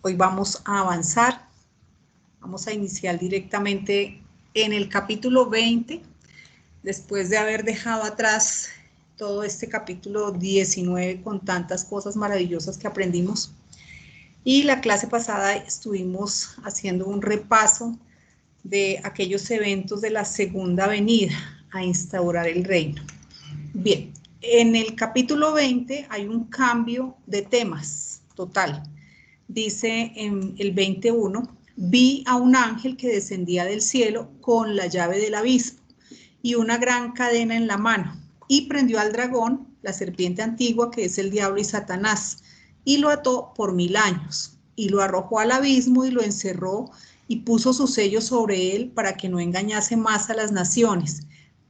Hoy vamos a avanzar, vamos a iniciar directamente en el capítulo 20, después de haber dejado atrás todo este capítulo 19 con tantas cosas maravillosas que aprendimos. Y la clase pasada estuvimos haciendo un repaso de aquellos eventos de la segunda venida a instaurar el reino. Bien, en el capítulo 20 hay un cambio de temas total. Dice en el 21, vi a un ángel que descendía del cielo con la llave del abismo y una gran cadena en la mano, y prendió al dragón, la serpiente antigua, que es el diablo y Satanás, y lo ató por 1000 años, y lo arrojó al abismo y lo encerró, y puso su sello sobre él para que no engañase más a las naciones,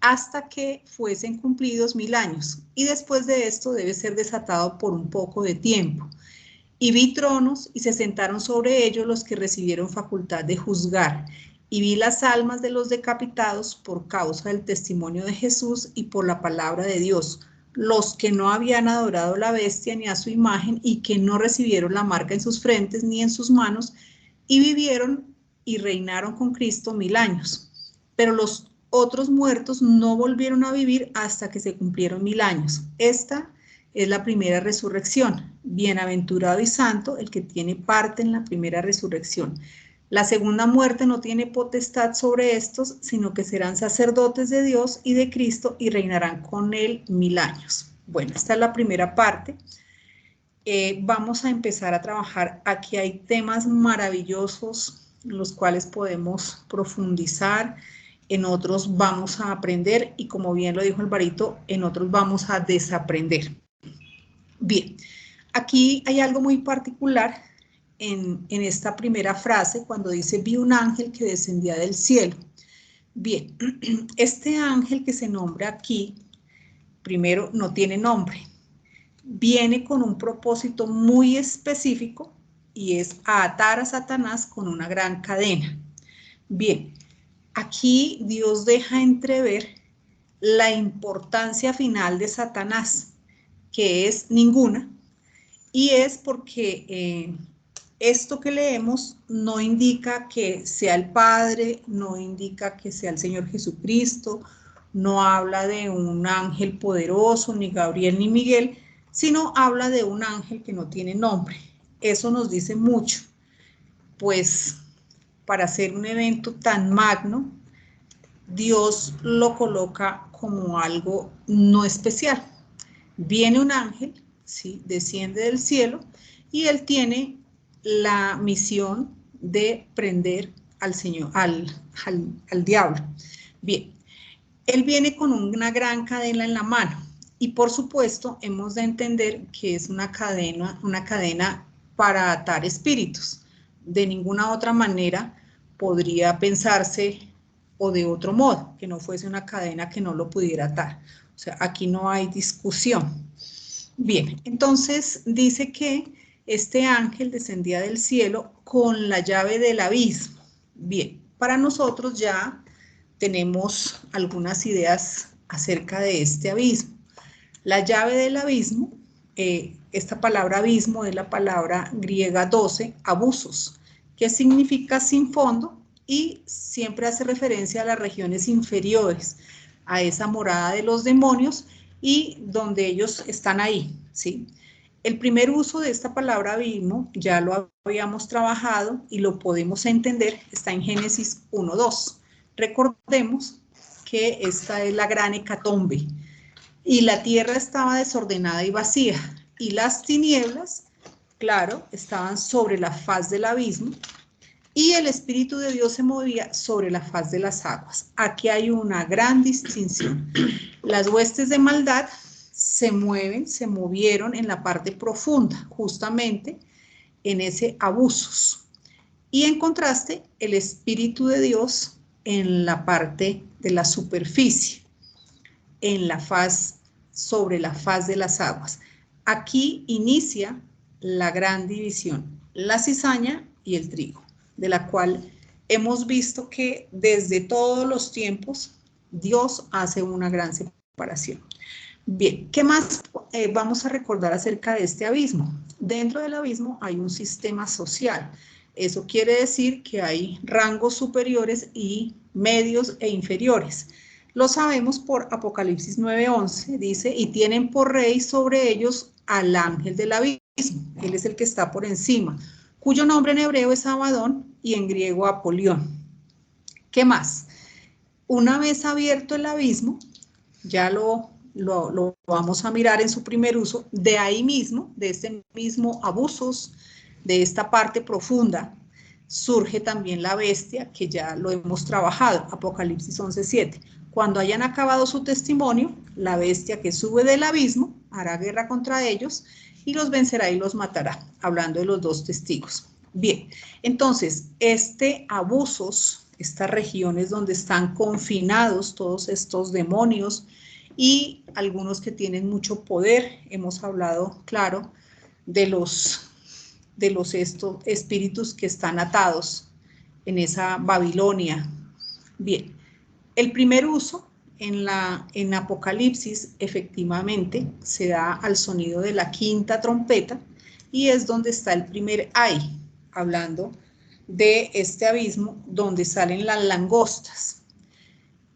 hasta que fuesen cumplidos 1000 años, y después de esto debe ser desatado por un poco de tiempo. Y vi tronos y se sentaron sobre ellos los que recibieron facultad de juzgar. Y vi las almas de los decapitados por causa del testimonio de Jesús y por la palabra de Dios, los que no habían adorado a la bestia ni a su imagen y que no recibieron la marca en sus frentes ni en sus manos, y vivieron y reinaron con Cristo 1000 años. Pero los otros muertos no volvieron a vivir hasta que se cumplieron 1000 años. Esta es la primera resurrección. Bienaventurado y santo el que tiene parte en la primera resurrección. La segunda muerte no tiene potestad sobre estos, sino que serán sacerdotes de Dios y de Cristo y reinarán con él 1000 años. Bueno, esta es la primera parte. Vamos a empezar a trabajar. Aquí hay temas maravillosos en los cuales podemos profundizar, en otros vamos a aprender y, como bien lo dijo Alvarito, en otros vamos a desaprender. Bien, aquí hay algo muy particular en esta primera frase cuando dice vi un ángel que descendía del cielo. Bien, este ángel que se nombra aquí, primero no tiene nombre, viene con un propósito muy específico y es a atar a Satanás con una gran cadena. Bien, aquí Dios deja entrever la importancia final de Satanás, que es ninguna, y es porque esto que leemos no indica que sea el Padre, no indica que sea el Señor Jesucristo, no habla de un ángel poderoso, ni Gabriel ni Miguel, sino habla de un ángel que no tiene nombre. Eso nos dice mucho, pues para hacer un evento tan magno, Dios lo coloca como algo no especial. Viene un ángel, ¿sí? Desciende del cielo y él tiene la misión de prender al Señor, al diablo. Bien, él viene con una gran cadena en la mano y por supuesto hemos de entender que es una cadena para atar espíritus. De ninguna otra manera podría pensarse o de otro modo, que no fuese una cadena que no lo pudiera atar. O sea, aquí no hay discusión. Bien, entonces dice que este ángel descendía del cielo con la llave del abismo. Bien, para nosotros ya tenemos algunas ideas acerca de este abismo. La llave del abismo, esta palabra abismo es la palabra griega 12, abusos, que significa sin fondo y siempre hace referencia a las regiones inferiores, a esa morada de los demonios y donde ellos están ahí, ¿sí? El primer uso de esta palabra abismo ya lo habíamos trabajado y lo podemos entender, está en Génesis 1:2. Recordemos que esta es la gran hecatombe y la tierra estaba desordenada y vacía y las tinieblas, claro, estaban sobre la faz del abismo y el Espíritu de Dios se movía sobre la faz de las aguas. Aquí hay una gran distinción. Las huestes de maldad se movieron en la parte profunda, justamente en ese abusos. Y en contraste, el Espíritu de Dios en la parte de la superficie, en la faz, sobre la faz de las aguas. Aquí inicia la gran división, la cizaña y el trigo, de la cual hemos visto que desde todos los tiempos Dios hace una gran separación. Bien, ¿qué más vamos a recordar acerca de este abismo? Dentro del abismo hay un sistema social. Eso quiere decir que hay rangos superiores y medios e inferiores. Lo sabemos por Apocalipsis 9:11, dice, y tienen por rey sobre ellos al ángel del abismo. Él es el que está por encima, cuyo nombre en hebreo es Abadón y en griego Apolión. ¿Qué más? Una vez abierto el abismo, ya lo vamos a mirar en su primer uso, de ahí mismo, de este mismo abusos, de esta parte profunda, surge también la bestia, que ya lo hemos trabajado, Apocalipsis 11:7. Cuando hayan acabado su testimonio, la bestia que sube del abismo hará guerra contra ellos y los vencerá y los matará, hablando de los dos testigos. Bien, entonces, abusos, estas regiones donde están confinados todos estos demonios y algunos que tienen mucho poder, hemos hablado, claro, de los estos espíritus que están atados en esa Babilonia. Bien, el primer uso en Apocalipsis efectivamente se da al sonido de la quinta trompeta y es donde está el primer ay, hablando de este abismo donde salen las langostas.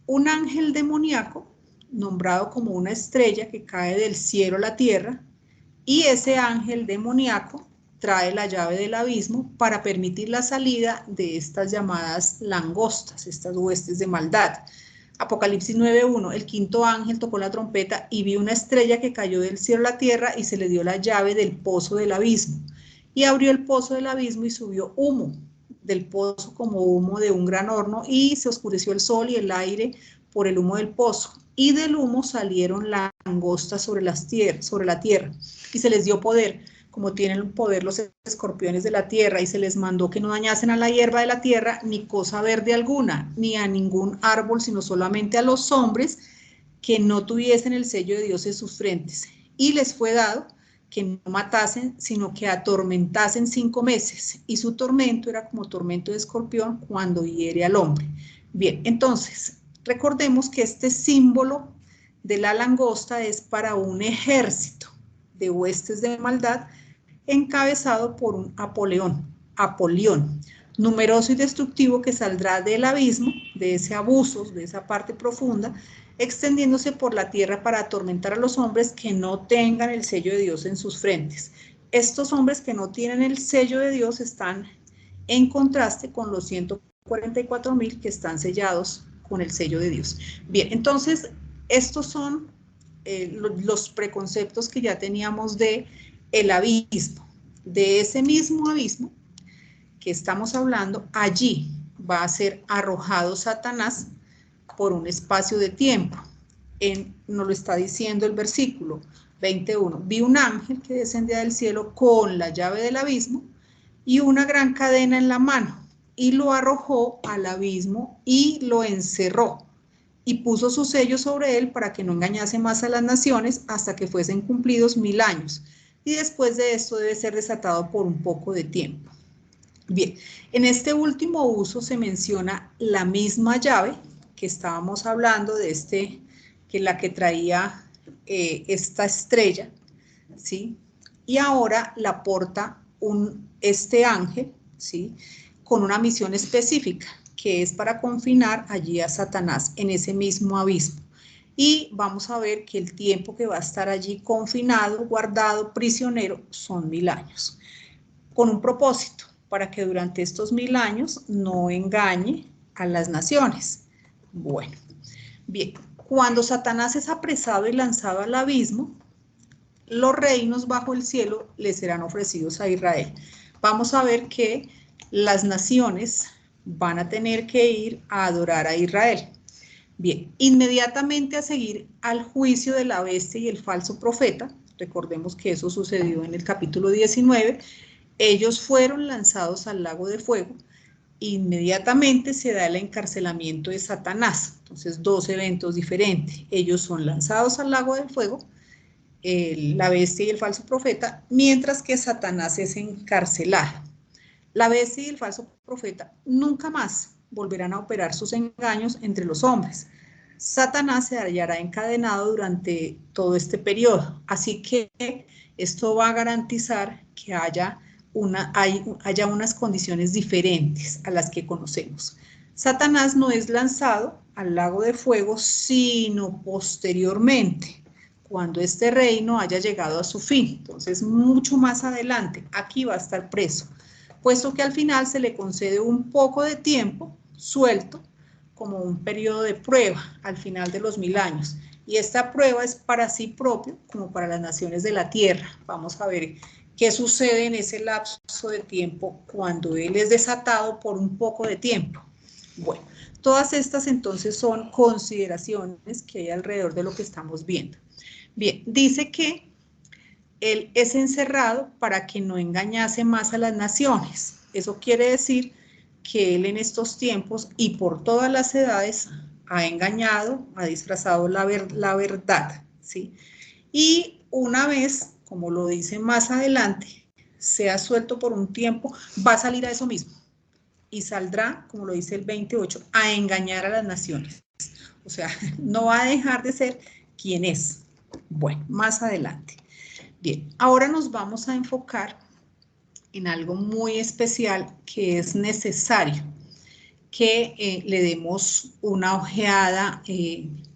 Un ángel demoníaco, nombrado como una estrella que cae del cielo a la tierra, y ese ángel demoníaco trae la llave del abismo para permitir la salida de estas llamadas langostas, estas huestes de maldad. Apocalipsis 9:1, el quinto ángel tocó la trompeta y vio una estrella que cayó del cielo a la tierra y se le dio la llave del pozo del abismo. Y abrió el pozo del abismo y subió humo del pozo como humo de un gran horno y se oscureció el sol y el aire por el humo del pozo. Y del humo salieron langostas sobre la tierra y se les dio poder, como tienen poder los escorpiones de la tierra, y se les mandó que no dañasen a la hierba de la tierra, ni cosa verde alguna, ni a ningún árbol, sino solamente a los hombres que no tuviesen el sello de Dios en sus frentes. Y les fue dado que no matasen, sino que atormentasen 5 meses. Y su tormento era como tormento de escorpión cuando hiere al hombre. Bien, entonces, recordemos que este símbolo de la langosta es para un ejército de huestes de maldad encabezado por un Apolión, numeroso y destructivo, que saldrá del abismo, de ese abuso, de esa parte profunda, extendiéndose por la tierra para atormentar a los hombres que no tengan el sello de Dios en sus frentes. Estos hombres que no tienen el sello de Dios están en contraste con los 144,000 que están sellados con el sello de Dios. Bien, entonces, estos son los preconceptos que ya teníamos de el abismo. De ese mismo abismo que estamos hablando, allí va a ser arrojado Satanás por un espacio de tiempo. Nos lo está diciendo el versículo 21. Vi un ángel que descendía del cielo con la llave del abismo y una gran cadena en la mano, y lo arrojó al abismo y lo encerró, y puso su sello sobre él para que no engañase más a las naciones hasta que fuesen cumplidos 1000 años. Y después de esto debe ser desatado por un poco de tiempo. Bien, en este último uso se menciona la misma llave que estábamos hablando de que la que traía esta estrella, ¿sí? Y ahora la porta este ángel, ¿sí? Con una misión específica, que es para confinar allí a Satanás en ese mismo abismo. Y vamos a ver que el tiempo que va a estar allí confinado, guardado, prisionero, son 1000 años. Con un propósito, para que durante estos 1000 años no engañe a las naciones. Bueno, bien, cuando Satanás es apresado y lanzado al abismo, los reinos bajo el cielo le serán ofrecidos a Israel. Vamos a ver que las naciones van a tener que ir a adorar a Israel. Bien, inmediatamente a seguir al juicio de la bestia y el falso profeta, recordemos que eso sucedió en el capítulo 19, ellos fueron lanzados al lago de fuego. Inmediatamente se da el encarcelamiento de Satanás. Entonces, 2 eventos diferentes. Ellos son lanzados al lago de fuego, la bestia y el falso profeta, mientras que Satanás es encarcelado. La bestia y el falso profeta nunca más volverán a operar sus engaños entre los hombres. Satanás se hallará encadenado durante todo este periodo. Así que esto va a garantizar que haya unas condiciones diferentes a las que conocemos. Satanás no es lanzado al lago de fuego, sino posteriormente, cuando este reino haya llegado a su fin. Entonces, mucho más adelante, aquí va a estar preso, puesto que al final se le concede un poco de tiempo suelto, como un periodo de prueba al final de los 1000 años. Y esta prueba es para sí propio, como para las naciones de la tierra. Vamos a ver qué sucede en ese lapso de tiempo cuando él es desatado por un poco de tiempo. Bueno, todas estas entonces son consideraciones que hay alrededor de lo que estamos viendo. Bien, dice que él es encerrado para que no engañase más a las naciones. Eso quiere decir que él en estos tiempos y por todas las edades ha engañado, ha disfrazado la verdad, ¿sí? Y una vez, como lo dice más adelante, sea suelto por un tiempo, va a salir a eso mismo y saldrá, como lo dice el 28, a engañar a las naciones. O sea, no va a dejar de ser quien es. Bueno, más adelante. Bien, ahora nos vamos a enfocar en algo muy especial que es necesario que le demos una ojeada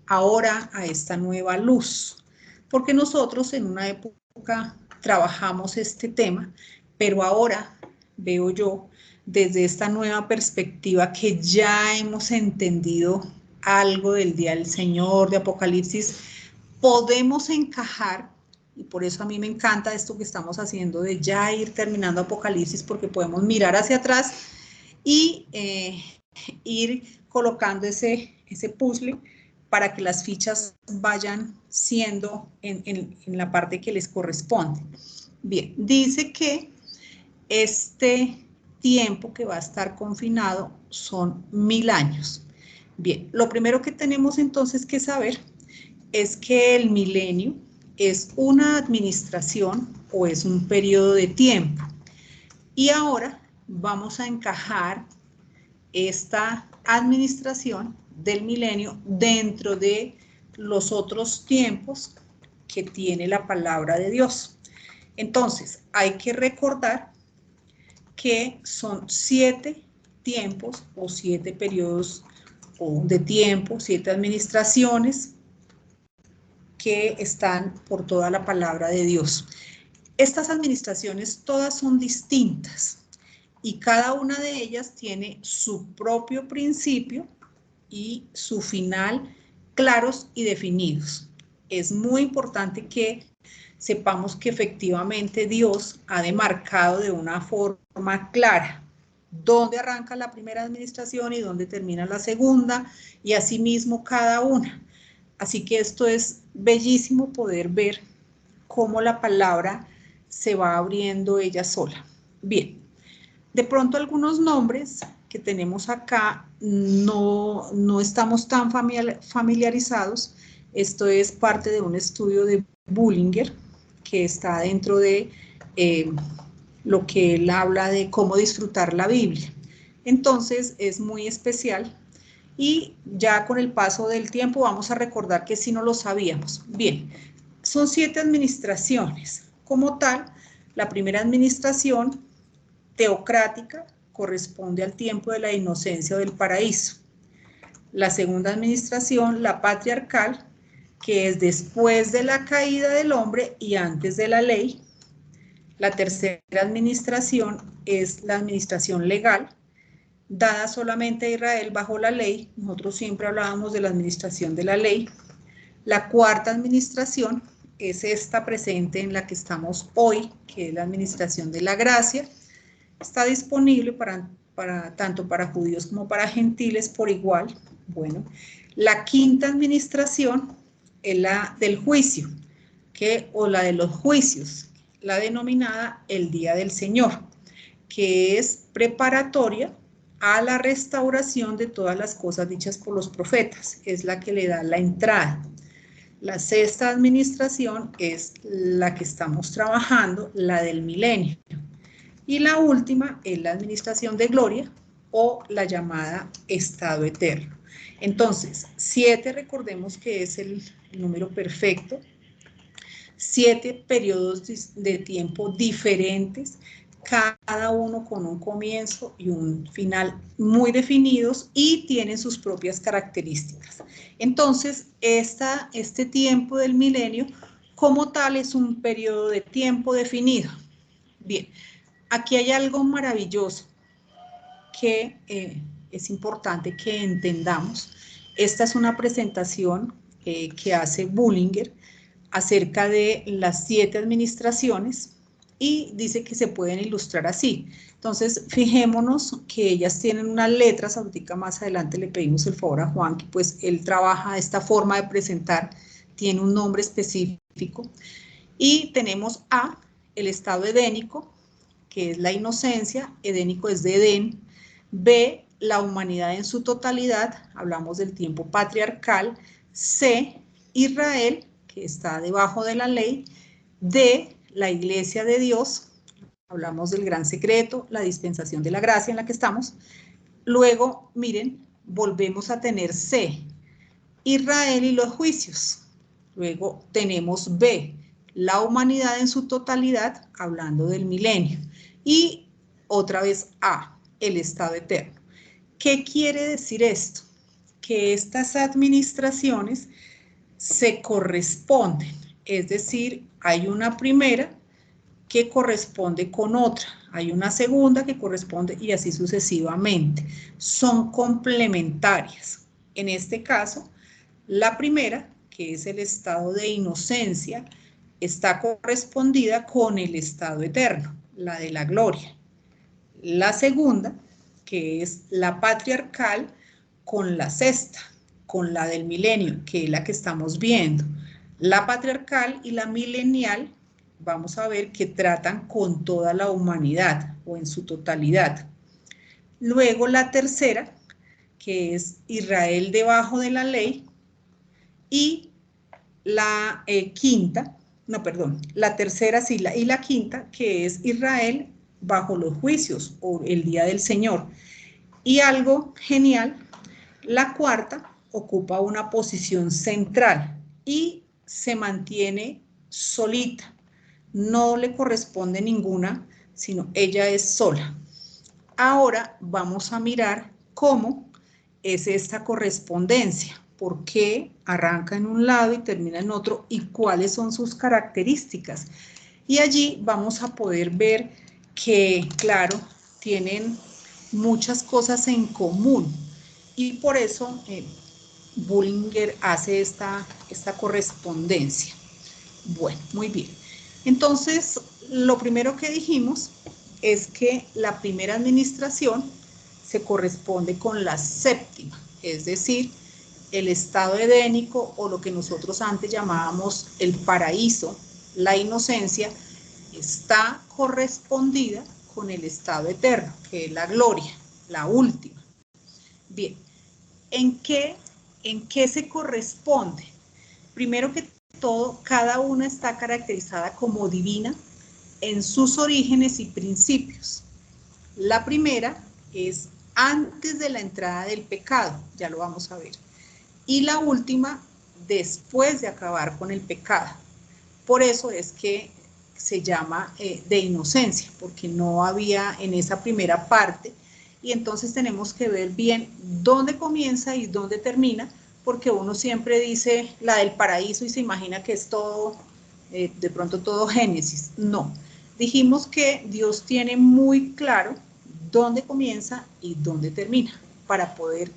ahora a esta nueva luz, porque nosotros en una época trabajamos este tema, pero ahora veo yo desde esta nueva perspectiva que ya hemos entendido algo del día del Señor, de Apocalipsis, podemos encajar, y por eso a mí me encanta esto que estamos haciendo de ya ir terminando Apocalipsis, porque podemos mirar hacia atrás y ir colocando ese puzzle para que las fichas vayan siendo en la parte que les corresponde. Bien, dice que este tiempo que va a estar confinado son 1000 años. Bien, lo primero que tenemos entonces que saber es que el milenio es una administración o es un periodo de tiempo. Y ahora vamos a encajar esta administración del milenio dentro de los otros tiempos que tiene la palabra de Dios. Entonces, hay que recordar que son 7 tiempos o 7 periodos de tiempo, 7 administraciones que están por toda la palabra de Dios. Estas administraciones todas son distintas y cada una de ellas tiene su propio principio y su final claros y definidos. Es muy importante que sepamos que efectivamente Dios ha demarcado de una forma clara dónde arranca la primera administración y dónde termina la segunda, y asimismo cada una. Así que esto es bellísimo poder ver cómo la palabra se va abriendo ella sola. Bien, de pronto algunos nombres que tenemos acá no estamos tan familiarizados. Esto es parte de un estudio de Bullinger que está dentro de lo que él habla de cómo disfrutar la Biblia. Entonces es muy especial y ya con el paso del tiempo vamos a recordar que sí no lo sabíamos. Bien, son 7 administraciones. Como tal, la primera administración teocrática corresponde al tiempo de la inocencia o del paraíso. La segunda administración, la patriarcal, que es después de la caída del hombre y antes de la ley. La tercera administración es la administración legal, dada solamente a Israel bajo la ley. Nosotros siempre hablábamos de la administración de la ley. La cuarta administración es esta presente en la que estamos hoy, que es la administración de la gracia. Está disponible tanto para judíos como para gentiles por igual. Bueno, la quinta administración es la del juicio, o la de los juicios, la denominada el Día del Señor, que es preparatoria a la restauración de todas las cosas dichas por los profetas. Es la que le da la entrada. La sexta administración es la que estamos trabajando, la del milenio. Y la última es la administración de gloria, o la llamada estado eterno. Entonces, 7 recordemos que es el número perfecto, 7 periodos de tiempo diferentes, cada uno con un comienzo y un final muy definidos y tienen sus propias características. Entonces, este tiempo del milenio como tal es un periodo de tiempo definido. Bien, aquí hay algo maravilloso que es importante que entendamos. Esta es una presentación que hace Bullinger acerca de las 7 administraciones y dice que se pueden ilustrar así. Entonces, fijémonos que ellas tienen unas letras, ahorita más adelante le pedimos el favor a Juan, que pues él trabaja esta forma de presentar, tiene un nombre específico, y tenemos A, el estado edénico, que es la inocencia, edénico es de Edén, B, la humanidad en su totalidad, hablamos del tiempo patriarcal, C, Israel, que está debajo de la ley, D, la iglesia de Dios, hablamos del gran secreto, la dispensación de la gracia en la que estamos, luego, miren, volvemos a tener C, Israel y los juicios, luego tenemos B, la humanidad en su totalidad, hablando del milenio, y otra vez A, el estado eterno. ¿Qué quiere decir esto? Que estas administraciones se corresponden, es decir, hay una primera que corresponde con otra, hay una segunda que corresponde y así sucesivamente. Son complementarias. En este caso, la primera, que es el estado de inocencia, está correspondida con el estado eterno, la de la gloria. La segunda, que es la patriarcal, con la sexta, con la del milenio, que es la que estamos viendo. La patriarcal y la milenial, vamos a ver que tratan con toda la humanidad o en su totalidad. Luego la tercera, que es Israel debajo de la ley, y la quinta, no, perdón, la tercera sí, y la quinta, que es Israel bajo los juicios o el día del Señor. Y algo genial, la cuarta ocupa una posición central y se mantiene solita. No le corresponde ninguna, sino ella es sola. Ahora vamos a mirar cómo es esta correspondencia, por qué arranca en un lado y termina en otro y cuáles son sus características. Y allí vamos a poder ver que, claro, tienen muchas cosas en común y por eso Bullinger hace esta correspondencia. Bueno, muy bien. Entonces, lo primero que dijimos es que la primera administración se corresponde con la séptima, es decir, el estado edénico o lo que nosotros antes llamábamos el paraíso, la inocencia, está correspondida con el estado eterno, que es la gloria, la última. Bien, ¿en qué se corresponde? Primero que todo, cada una está caracterizada como divina en sus orígenes y principios. La primera es antes de la entrada del pecado, ya lo vamos a ver. Y la última, después de acabar con el pecado. Por eso es que se llama de inocencia, porque no había en esa primera parte, y entonces tenemos que ver bien dónde comienza y dónde termina, porque uno siempre dice la del paraíso y se imagina que es todo, de pronto todo Génesis. No, dijimos que Dios tiene muy claro dónde comienza y dónde termina, para poder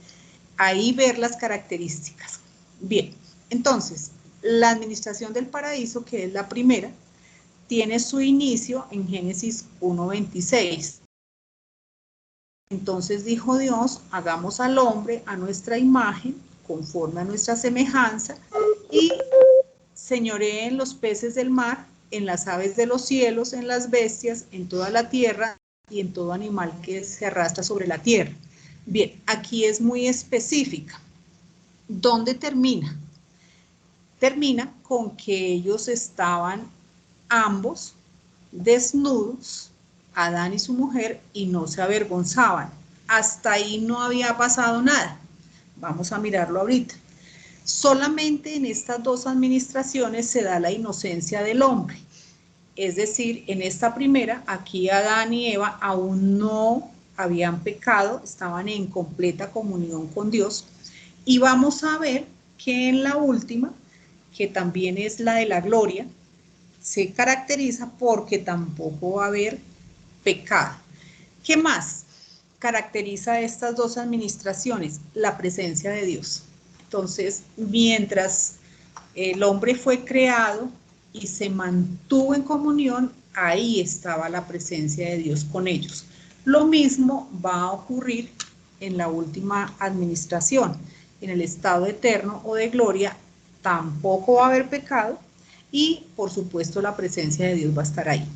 ahí ver las características. Bien, entonces, la administración del paraíso, que es la primera, tiene su inicio en Génesis 1:26. Entonces dijo Dios, hagamos al hombre a nuestra imagen, conforme a nuestra semejanza, y señoree en los peces del mar, en las aves de los cielos, en las bestias, en toda la tierra y en todo animal que se arrastra sobre la tierra. Bien, aquí es muy específica. ¿Dónde termina? Termina con que ellos estaban ambos desnudos, Adán y su mujer, y no se avergonzaban. hasta ahí no había pasado nada. Vamos a mirarlo ahorita. Solamente en estas dos administraciones se da la inocencia del hombre. Es decir, en esta primera, aquí Adán y Eva aún no habían pecado, estaban en completa comunión con Dios. Y vamos a ver que en la última, que también es la de la gloria, se caracteriza porque tampoco va a haber pecado. ¿Qué más caracteriza a estas dos administraciones? La presencia de Dios. Entonces, mientras el hombre fue creado y se mantuvo en comunión, ahí estaba la presencia de Dios con ellos. Lo mismo va a ocurrir en la última administración. En el estado eterno o de gloria tampoco va a haber pecado y, por supuesto, la presencia de Dios va a estar ahí.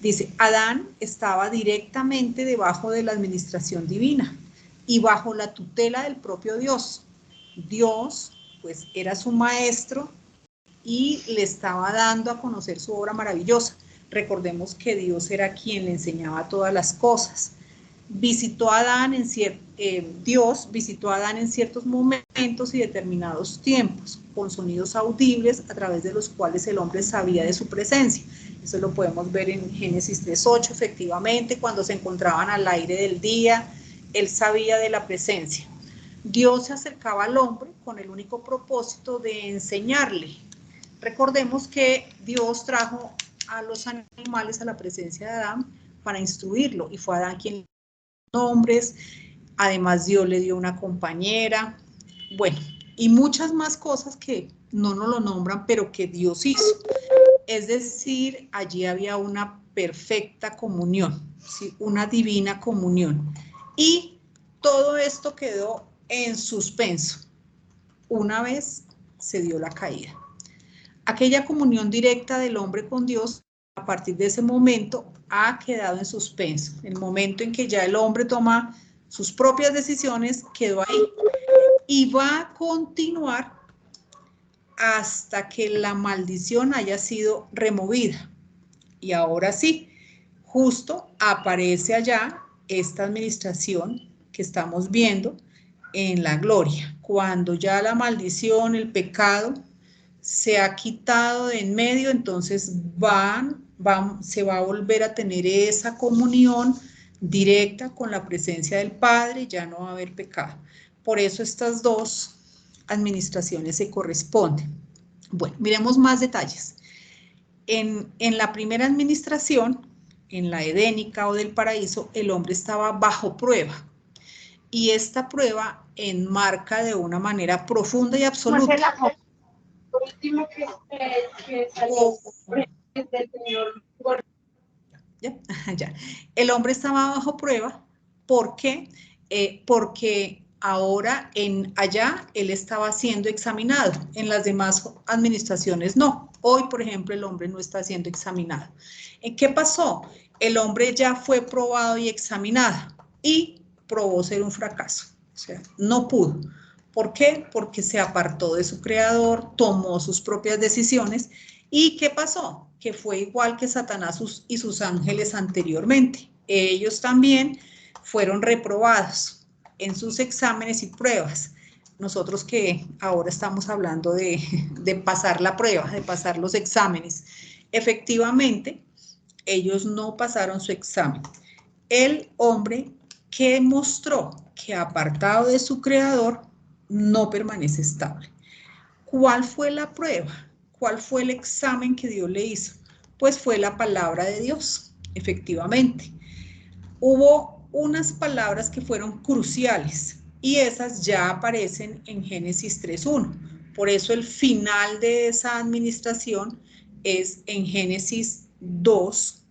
Dice, Adán estaba directamente debajo de la administración divina y bajo la tutela del propio Dios. Dios, pues, era su maestro y le estaba dando a conocer su obra maravillosa. Recordemos que Dios era quien le enseñaba todas las cosas. Dios visitó a Adán en ciertos momentos y determinados tiempos, con sonidos audibles a través de los cuales el hombre sabía de su presencia. Eso lo podemos ver en Génesis 3:8, efectivamente, cuando se encontraban al aire del día, él sabía de la presencia. Dios se acercaba al hombre con el único propósito de enseñarle. Recordemos que Dios trajo a los animales a la presencia de Adán para instruirlo, y fue Adán quien nombres, además Dios le dio una compañera, bueno, y muchas más cosas que no nos lo nombran, pero que Dios hizo. Es decir, allí había una perfecta comunión, ¿sí? Una divina comunión. Y todo esto quedó en suspenso una vez se dio la caída. Aquella comunión directa del hombre con Dios, a partir de ese momento, ha quedado en suspenso. El momento en que ya el hombre toma sus propias decisiones, quedó ahí. Y va a continuar hasta que la maldición haya sido removida. Y ahora sí, justo aparece allá esta administración que estamos viendo en la gloria, cuando ya la maldición, el pecado se ha quitado de en medio, entonces se va a volver a tener esa comunión directa con la presencia del Padre, ya no va a haber pecado. Por eso estas dos administraciones se corresponden. Bueno, miremos más detalles. En la primera administración, en la edénica o del paraíso, el hombre estaba bajo prueba. Y esta prueba enmarca de una manera profunda y absoluta. Por último, que salió del señor. Ya. El hombre estaba bajo prueba. ¿Por qué? Porque ahora allá él estaba siendo examinado. En las demás administraciones no. Hoy, por ejemplo, el hombre no está siendo examinado. ¿Qué pasó? El hombre ya fue probado y examinado y probó ser un fracaso. O sea, no pudo. ¿Por qué? Porque se apartó de su creador, tomó sus propias decisiones. ¿Y qué pasó? Que fue igual que Satanás y sus ángeles anteriormente. Ellos también fueron reprobados en sus exámenes y pruebas. Nosotros que ahora estamos hablando de pasar la prueba, de pasar los exámenes. Efectivamente, ellos no pasaron su examen. El hombre que mostró que apartado de su creador no permanece estable. ¿Cuál fue la prueba? ¿Cuál fue el examen que Dios le hizo? Pues fue la palabra de Dios, efectivamente. Hubo unas palabras que fueron cruciales y esas ya aparecen en Génesis 3:1. Por eso el final de esa administración es en Génesis 2,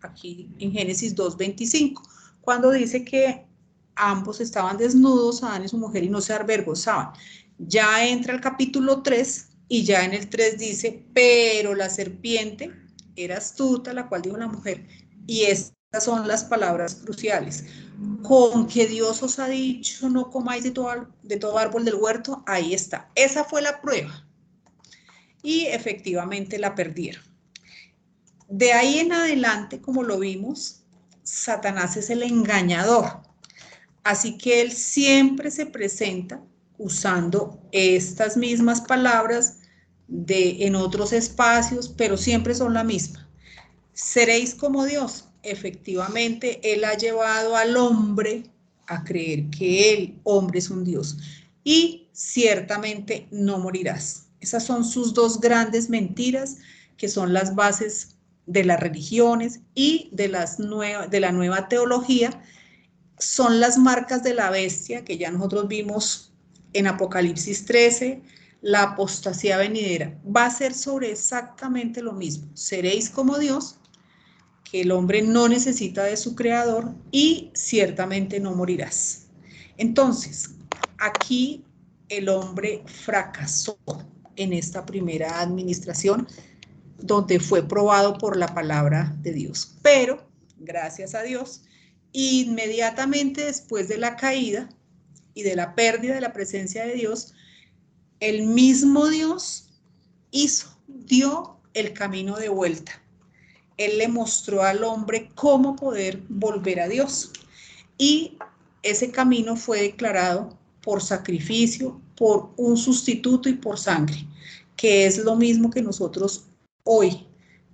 aquí en Génesis 2:25, cuando dice que ambos estaban desnudos, Adán y su mujer, y no se avergonzaban. Ya entra el capítulo 3 y ya en el 3 dice, pero la serpiente era astuta, la cual dijo la mujer, y estas son las palabras cruciales. Con que Dios os ha dicho, no comáis de todo árbol del huerto, ahí está. Esa fue la prueba. Y efectivamente la perdieron. De ahí en adelante, como lo vimos, Satanás es el engañador. Así que él siempre se presenta usando estas mismas palabras en otros espacios, pero siempre son la misma. Seréis como Dios. Efectivamente, él ha llevado al hombre a creer que el hombre es un Dios. Y ciertamente no morirás. Esas son sus dos grandes mentiras, que son las bases de las religiones y de la nueva teología. Son las marcas de la bestia que ya nosotros vimos en Apocalipsis 13, la apostasía venidera. Va a ser sobre exactamente lo mismo. Seréis como Dios, que el hombre no necesita de su creador, y ciertamente no morirás. Entonces, aquí el hombre fracasó en esta primera administración, donde fue probado por la palabra de Dios. Pero, gracias a Dios, inmediatamente después de la caída y de la pérdida de la presencia de Dios, el mismo Dios dio el camino de vuelta. Él le mostró al hombre cómo poder volver a Dios. Y ese camino fue declarado por sacrificio, por un sustituto y por sangre, que es lo mismo que nosotros hoy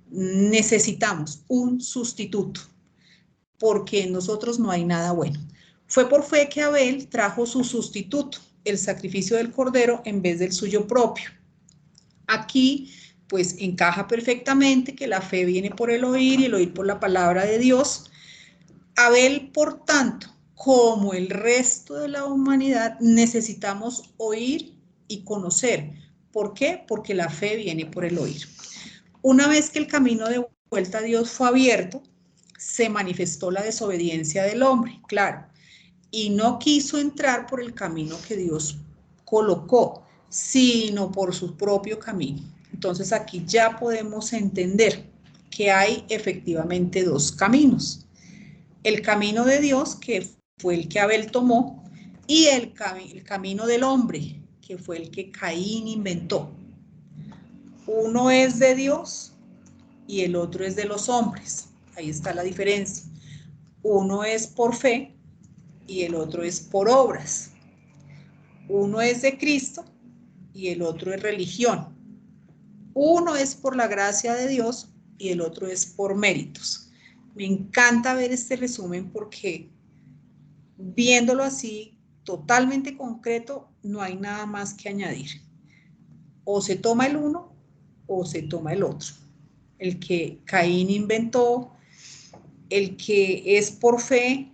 necesitamos, un sustituto, porque en nosotros no hay nada bueno. Fue por fe que Abel trajo su sustituto, el sacrificio del cordero en vez del suyo propio. Aquí pues encaja perfectamente que la fe viene por el oír y el oír por la palabra de Dios. Abel, por tanto, como el resto de la humanidad, necesitamos oír y conocer. ¿Por qué? Porque la fe viene por el oír. Una vez que el camino de vuelta a Dios fue abierto, se manifestó la desobediencia del hombre, claro, y no quiso entrar por el camino que Dios colocó, sino por su propio camino. Entonces aquí ya podemos entender que hay efectivamente dos caminos. El camino de Dios, que fue el que Abel tomó, y el camino del hombre, que fue el que Caín inventó. Uno es de Dios y el otro es de los hombres. Ahí está la diferencia. Uno es por fe y el otro es por obras. Uno es de Cristo y el otro es religión. Uno es por la gracia de Dios y el otro es por méritos. Me encanta ver este resumen porque viéndolo así, totalmente concreto, no hay nada más que añadir. O se toma el uno o se toma el otro. El que Caín inventó, el que es por fe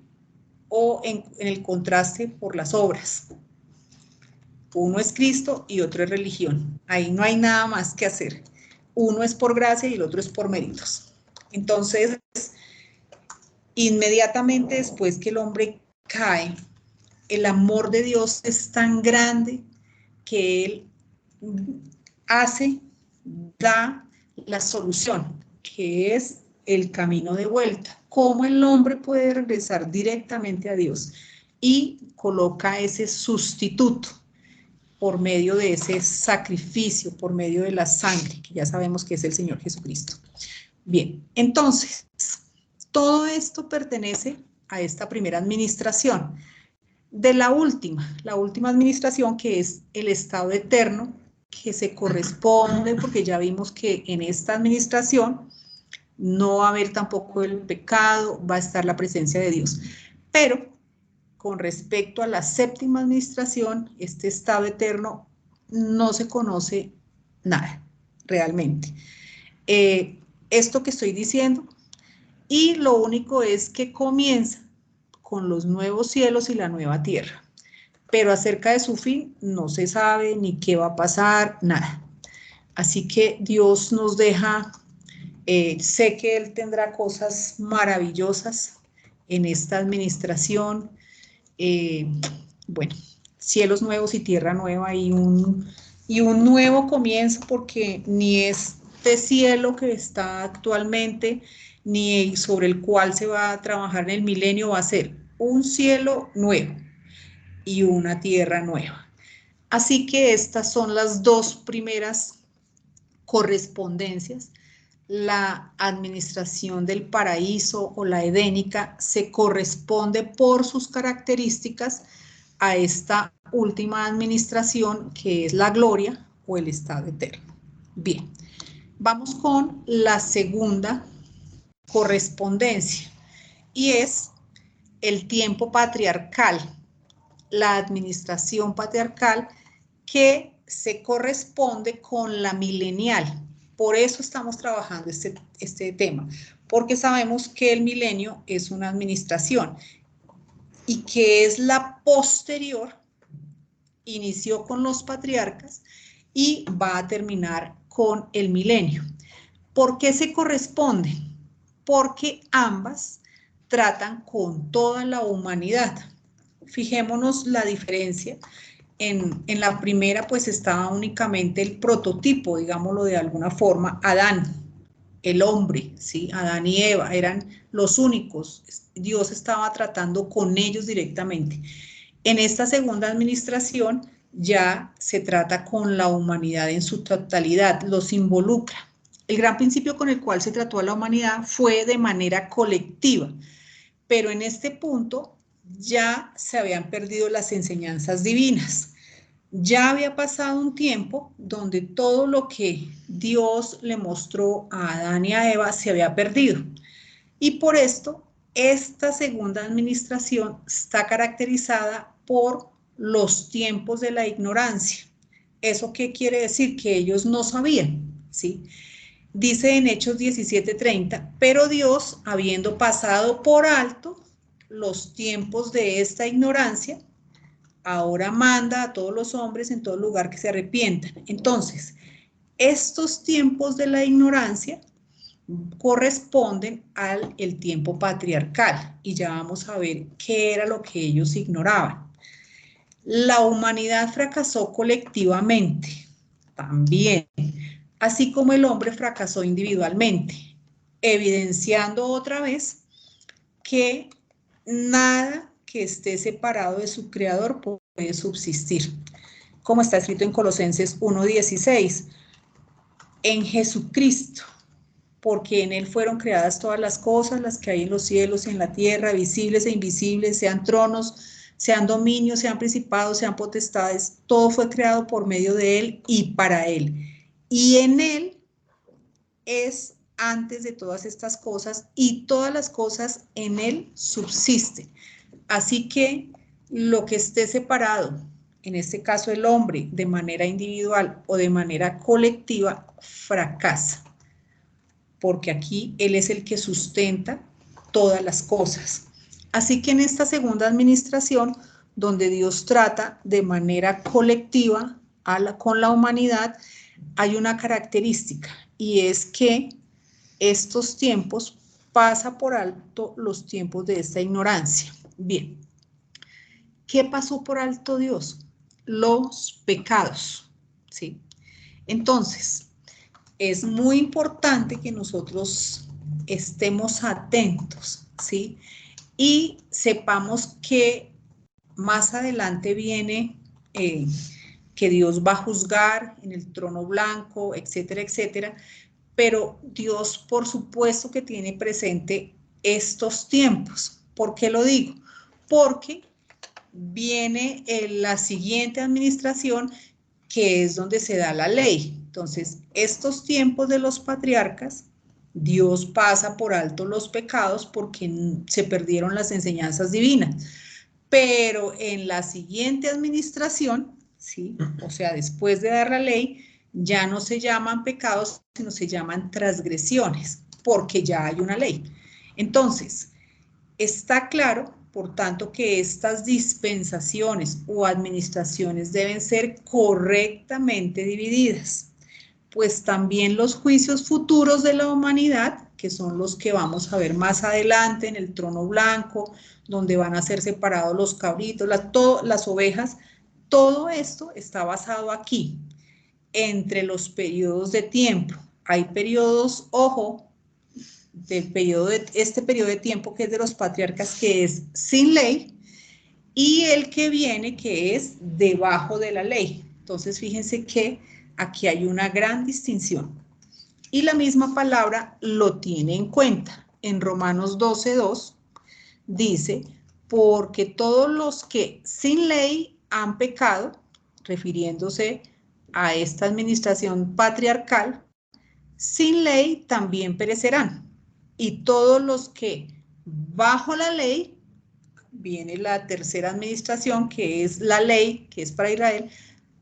o en el contraste por las obras. Uno es Cristo y otro es religión. Ahí no hay nada más que hacer. Uno es por gracia y el otro es por méritos. Entonces, inmediatamente después que el hombre cae, el amor de Dios es tan grande que Él da la solución, que es el camino de vuelta. Cómo el hombre puede regresar directamente a Dios, y coloca ese sustituto por medio de ese sacrificio, por medio de la sangre, que ya sabemos que es el Señor Jesucristo. Bien, entonces, todo esto pertenece a esta primera administración. De la última administración, que es el estado eterno, que se corresponde, porque ya vimos que en esta administración no va a haber tampoco el pecado, va a estar la presencia de Dios. Pero con respecto a la séptima administración, este estado eterno, no se conoce nada, realmente. Esto que estoy diciendo, y lo único es que comienza con los nuevos cielos y la nueva tierra. Pero acerca de su fin no se sabe ni qué va a pasar, nada. Así que Dios nos deja, sé que Él tendrá cosas maravillosas en esta administración. Bueno, cielos nuevos y tierra nueva, y un nuevo comienzo, porque ni este cielo que está actualmente, ni sobre el cual se va a trabajar en el milenio, va a ser un cielo nuevo y una tierra nueva. Así que estas son las dos primeras correspondencias la administración del paraíso o la edénica se corresponde por sus características a esta última administración que es la gloria o el estado eterno. Bien, vamos con la segunda correspondencia y es el tiempo patriarcal, la administración patriarcal que se corresponde con la milenial. Por eso estamos trabajando este tema, porque sabemos que el milenio es una administración y que es la posterior, inició con los patriarcas y va a terminar con el milenio. ¿Por qué se corresponden? Porque ambas tratan con toda la humanidad. Fijémonos la diferencia. En la primera pues estaba únicamente el prototipo, digámoslo de alguna forma, Adán, el hombre, ¿sí? Adán y Eva eran los únicos. Dios estaba tratando con ellos directamente. En esta segunda administración ya se trata con la humanidad en su totalidad, los involucra. El gran principio con el cual se trató a la humanidad fue de manera colectiva, pero en este punto ya se habían perdido las enseñanzas divinas. Ya había pasado un tiempo donde todo lo que Dios le mostró a Adán y a Eva se había perdido. Y por esto, esta segunda administración está caracterizada por los tiempos de la ignorancia. ¿Eso qué quiere decir? Que ellos no sabían, ¿sí? Dice en Hechos 17:30, pero Dios, habiendo pasado por alto los tiempos de esta ignorancia, ahora manda a todos los hombres en todo lugar que se arrepientan. Entonces, estos tiempos de la ignorancia corresponden al el tiempo patriarcal y ya vamos a ver qué era lo que ellos ignoraban. La humanidad fracasó colectivamente, también, así como el hombre fracasó individualmente, evidenciando otra vez que nada que esté separado de su creador puede subsistir. Como está escrito en Colosenses 1:16, en Jesucristo, porque en él fueron creadas todas las cosas, las que hay en los cielos y en la tierra, visibles e invisibles, sean tronos, sean dominios, sean principados, sean potestades, todo fue creado por medio de él y para él. Y en él es antes de todas estas cosas y todas las cosas en él subsisten. Así que lo que esté separado, en este caso el hombre, de manera individual o de manera colectiva, fracasa. Porque aquí él es el que sustenta todas las cosas. Así que en esta segunda administración, donde Dios trata de manera colectiva con la humanidad, hay una característica y es que estos tiempos pasa por alto los tiempos de esta ignorancia. Bien, ¿qué pasó por alto Dios? Los pecados, ¿sí? Entonces, es muy importante que nosotros estemos atentos, ¿sí? Y sepamos que más adelante viene que Dios va a juzgar en el trono blanco, etcétera, etcétera, pero Dios por supuesto que tiene presente estos tiempos. ¿Por qué lo digo? Porque viene la siguiente administración, que es donde se da la ley. Entonces, estos tiempos de los patriarcas, Dios pasa por alto los pecados porque se perdieron las enseñanzas divinas. Pero en la siguiente administración, ¿sí? O sea, después de dar la ley, ya no se llaman pecados, sino se llaman transgresiones, porque ya hay una ley. Entonces, está claro, por tanto, que estas dispensaciones o administraciones deben ser correctamente divididas, pues también los juicios futuros de la humanidad, que son los que vamos a ver más adelante en el trono blanco, donde van a ser separados los cabritos, las ovejas, todo esto está basado aquí, entre los periodos de tiempo. Hay periodos, ojo, este periodo de tiempo que es de los patriarcas, que es sin ley, y el que viene, que es debajo de la ley. Entonces, fíjense que aquí hay una gran distinción. Y la misma palabra lo tiene en cuenta. En Romanos 12:2 dice, porque todos los que sin ley han pecado, refiriéndose a esta administración patriarcal, sin ley también perecerán. Y todos los que bajo la ley, viene la tercera administración, que es la ley, que es para Israel,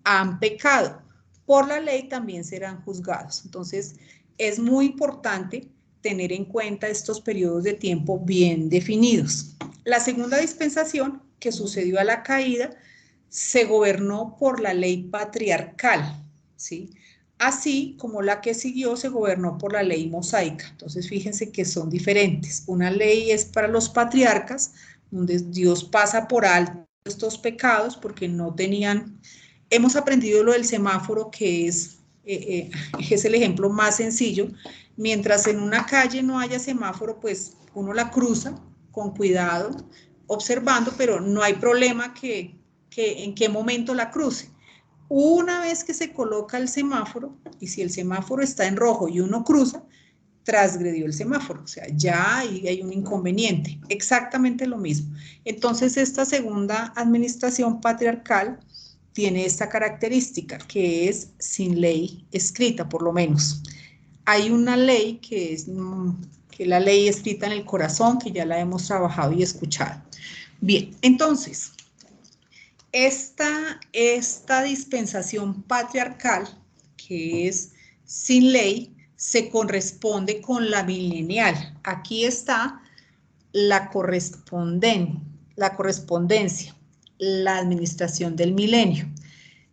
han pecado. Por la ley también serán juzgados. Entonces, es muy importante tener en cuenta estos periodos de tiempo bien definidos. La segunda dispensación, que sucedió a la caída, se gobernó por la ley patriarcal, ¿sí? Así como la que siguió se gobernó por la ley mosaica. Entonces, fíjense que son diferentes. Una ley es para los patriarcas, donde Dios pasa por alto estos pecados porque no tenían. Hemos aprendido lo del semáforo, que es el ejemplo más sencillo. Mientras en una calle no haya semáforo, pues uno la cruza con cuidado, observando, pero no hay problema que en qué momento la cruce. Una vez que se coloca el semáforo, y si el semáforo está en rojo y uno cruza, transgredió el semáforo, o sea, ya ahí hay un inconveniente, exactamente lo mismo. Entonces, esta segunda administración patriarcal tiene esta característica, que es sin ley escrita, por lo menos. Hay una ley que es la ley escrita en el corazón, que ya la hemos trabajado y escuchado. Bien, entonces, esta dispensación patriarcal, que es sin ley, se corresponde con la milenial. Aquí está la correspondencia, la administración del milenio,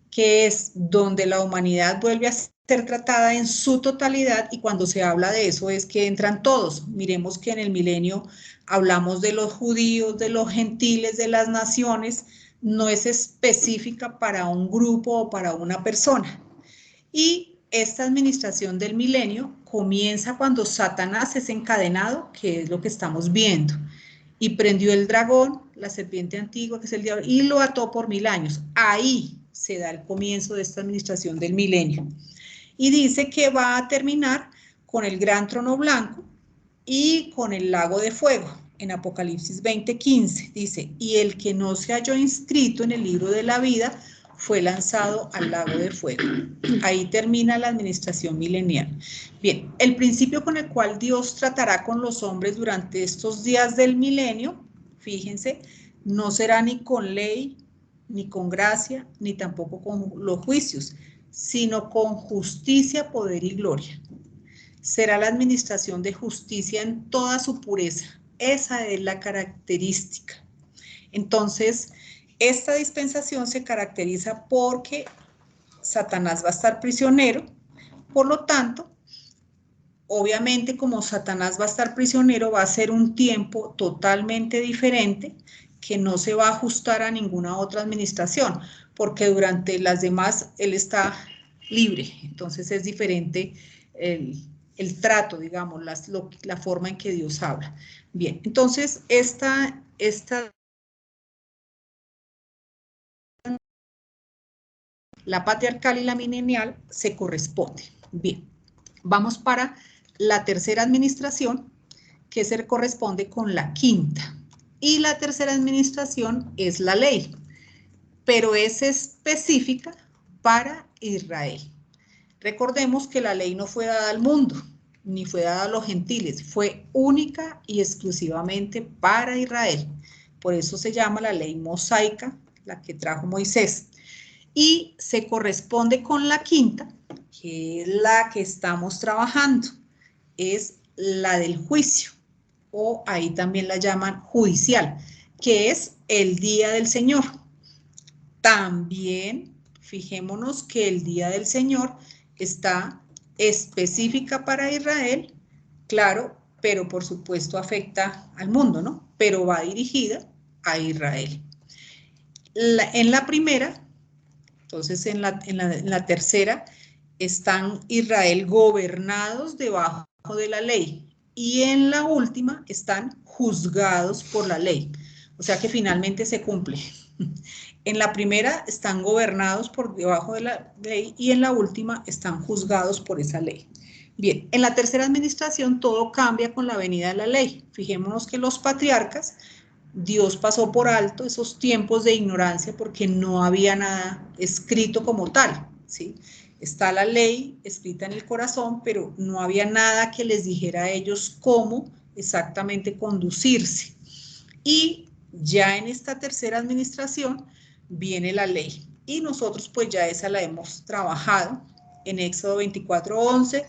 que es donde la humanidad vuelve a ser tratada en su totalidad, y cuando se habla de eso es que entran todos. Miremos que en el milenio hablamos de los judíos, de los gentiles, de las naciones, no es específica para un grupo o para una persona. Y esta administración del milenio comienza cuando Satanás es encadenado, que es lo que estamos viendo, y prendió el dragón, la serpiente antigua, que es el diablo, y lo ató por 1000 años. Ahí se da el comienzo de esta administración del milenio. Y dice que va a terminar con el gran trono blanco y con el lago de fuego. En Apocalipsis 20:15 dice, y el que no se halló inscrito en el libro de la vida fue lanzado al lago de fuego. Ahí termina la administración milenial. Bien, el principio con el cual Dios tratará con los hombres durante estos días del milenio, fíjense, no será ni con ley, ni con gracia, ni tampoco con los juicios, sino con justicia, poder y gloria. Será la administración de justicia en toda su pureza. Esa es la característica. Entonces, esta dispensación se caracteriza porque Satanás va a estar prisionero, por lo tanto, obviamente como Satanás va a estar prisionero, va a ser un tiempo totalmente diferente que no se va a ajustar a ninguna otra administración, porque durante las demás él está libre, entonces es diferente el trato, digamos, la forma en que Dios habla. Bien, entonces la patriarcal y la milenial se corresponden. Bien, vamos para la tercera administración, que se corresponde con la quinta. Y la tercera administración es la ley, pero es específica para Israel. Recordemos que la ley no fue dada al mundo, ni fue dada a los gentiles, fue única y exclusivamente para Israel. Por eso se llama la ley mosaica, la que trajo Moisés. Y se corresponde con la quinta, que es la que estamos trabajando, es la del juicio, o ahí también la llaman judicial, que es el día del Señor. También fijémonos que el día del Señor está específica para Israel, claro, pero por supuesto afecta al mundo, ¿no? Pero va dirigida a Israel. En la primera, entonces en la tercera, están Israel gobernados debajo de la ley, y en la última están juzgados por la ley, o sea que finalmente se cumple. En la primera están gobernados por debajo de la ley y en la última están juzgados por esa ley. Bien, en la tercera administración todo cambia con la venida de la ley. Fijémonos que los patriarcas, Dios pasó por alto esos tiempos de ignorancia porque no había nada escrito como tal, ¿sí? Está la ley escrita en el corazón, pero no había nada que les dijera a ellos cómo exactamente conducirse. Y ya en esta tercera administración viene la ley. Y nosotros pues ya esa la hemos trabajado en Éxodo 24:11.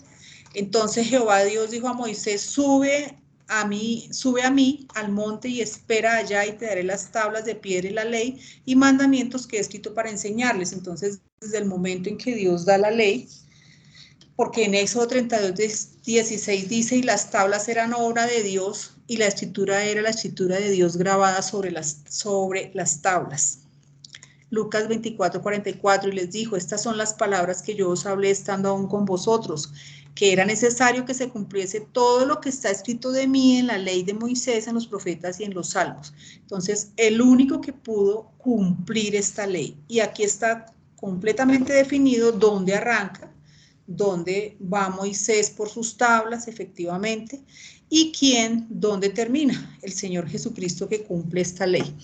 Entonces Jehová Dios dijo a Moisés, sube a mí al monte y espera allá y te daré las tablas de piedra y la ley y mandamientos que he escrito para enseñarles. Entonces, desde el momento en que Dios da la ley, porque en Éxodo 32:16 dice, y las tablas eran obra de Dios, y la escritura era la escritura de Dios grabada sobre las tablas. Lucas 24:44, y les dijo, estas son las palabras que yo os hablé estando aún con vosotros, que era necesario que se cumpliese todo lo que está escrito de mí en la ley de Moisés, en los profetas y en los salmos. Entonces, el único que pudo cumplir esta ley, y aquí está completamente definido dónde arranca, dónde va Moisés por sus tablas, efectivamente, y dónde termina, el Señor Jesucristo que cumple esta ley.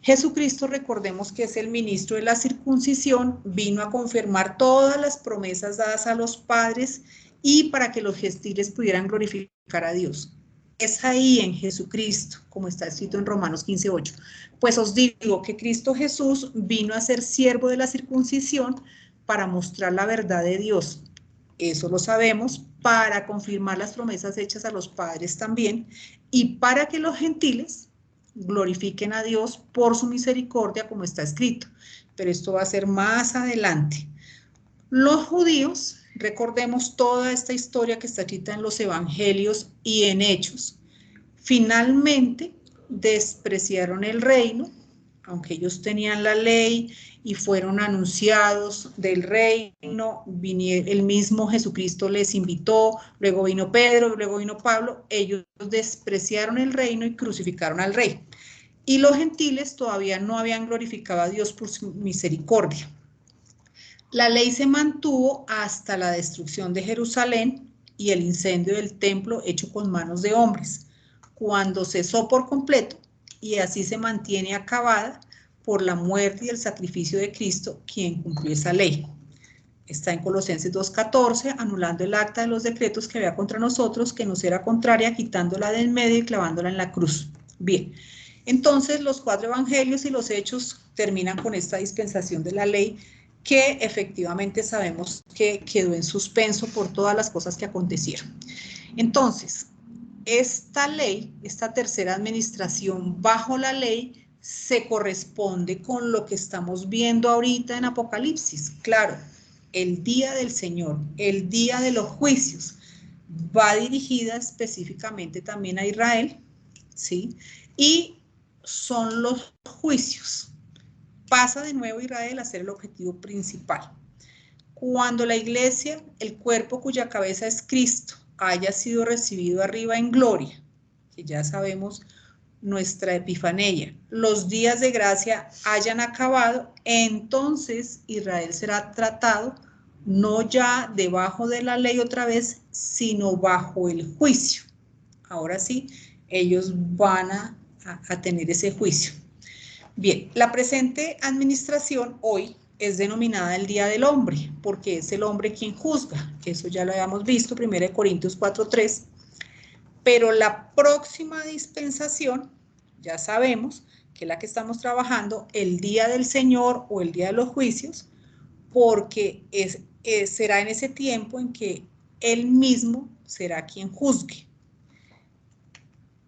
Jesucristo, recordemos que es el ministro de la circuncisión, vino a confirmar todas las promesas dadas a los padres y para que los gentiles pudieran glorificar a Dios. Es ahí en Jesucristo, como está escrito en Romanos 15:8. Pues os digo que Cristo Jesús vino a ser siervo de la circuncisión para mostrar la verdad de Dios. Eso lo sabemos, para confirmar las promesas hechas a los padres también, y para que los gentiles glorifiquen a Dios por su misericordia, como está escrito. Pero esto va a ser más adelante. Los judíos, recordemos toda esta historia que está escrita en los evangelios y en Hechos, finalmente despreciaron el reino, aunque ellos tenían la ley y fueron anunciados del reino, el mismo Jesucristo les invitó, luego vino Pedro, luego vino Pablo, ellos despreciaron el reino y crucificaron al rey. Y los gentiles todavía no habían glorificado a Dios por su misericordia. La ley se mantuvo hasta la destrucción de Jerusalén y el incendio del templo hecho con manos de hombres, cuando cesó por completo, y así se mantiene acabada por la muerte y el sacrificio de Cristo, quien cumplió esa ley. Está en Colosenses 2:14, anulando el acta de los decretos que había contra nosotros, que nos era contraria, quitándola del medio y clavándola en la cruz. Bien, entonces los 4 evangelios y los hechos terminan con esta dispensación de la ley, que efectivamente sabemos que quedó en suspenso por todas las cosas que acontecieron. Entonces, esta ley, esta tercera administración bajo la ley, se corresponde con lo que estamos viendo ahorita en Apocalipsis. Claro, el día del Señor, el día de los juicios, va dirigida específicamente también a Israel, ¿sí? Y son los juicios. Pasa de nuevo Israel a ser el objetivo principal. Cuando la iglesia, el cuerpo cuya cabeza es Cristo, haya sido recibido arriba en gloria, que ya sabemos nuestra epifanía, los días de gracia hayan acabado, entonces Israel será tratado no ya debajo de la ley otra vez, sino bajo el juicio. Ahora sí, ellos van a tener ese juicio. Bien, la presente administración hoy es denominada el Día del Hombre, porque es el hombre quien juzga, eso ya lo habíamos visto, 1 Corintios 4:3, pero la próxima dispensación, ya sabemos que es la que estamos trabajando, el Día del Señor o el Día de los Juicios, porque será en ese tiempo en que Él mismo será quien juzgue.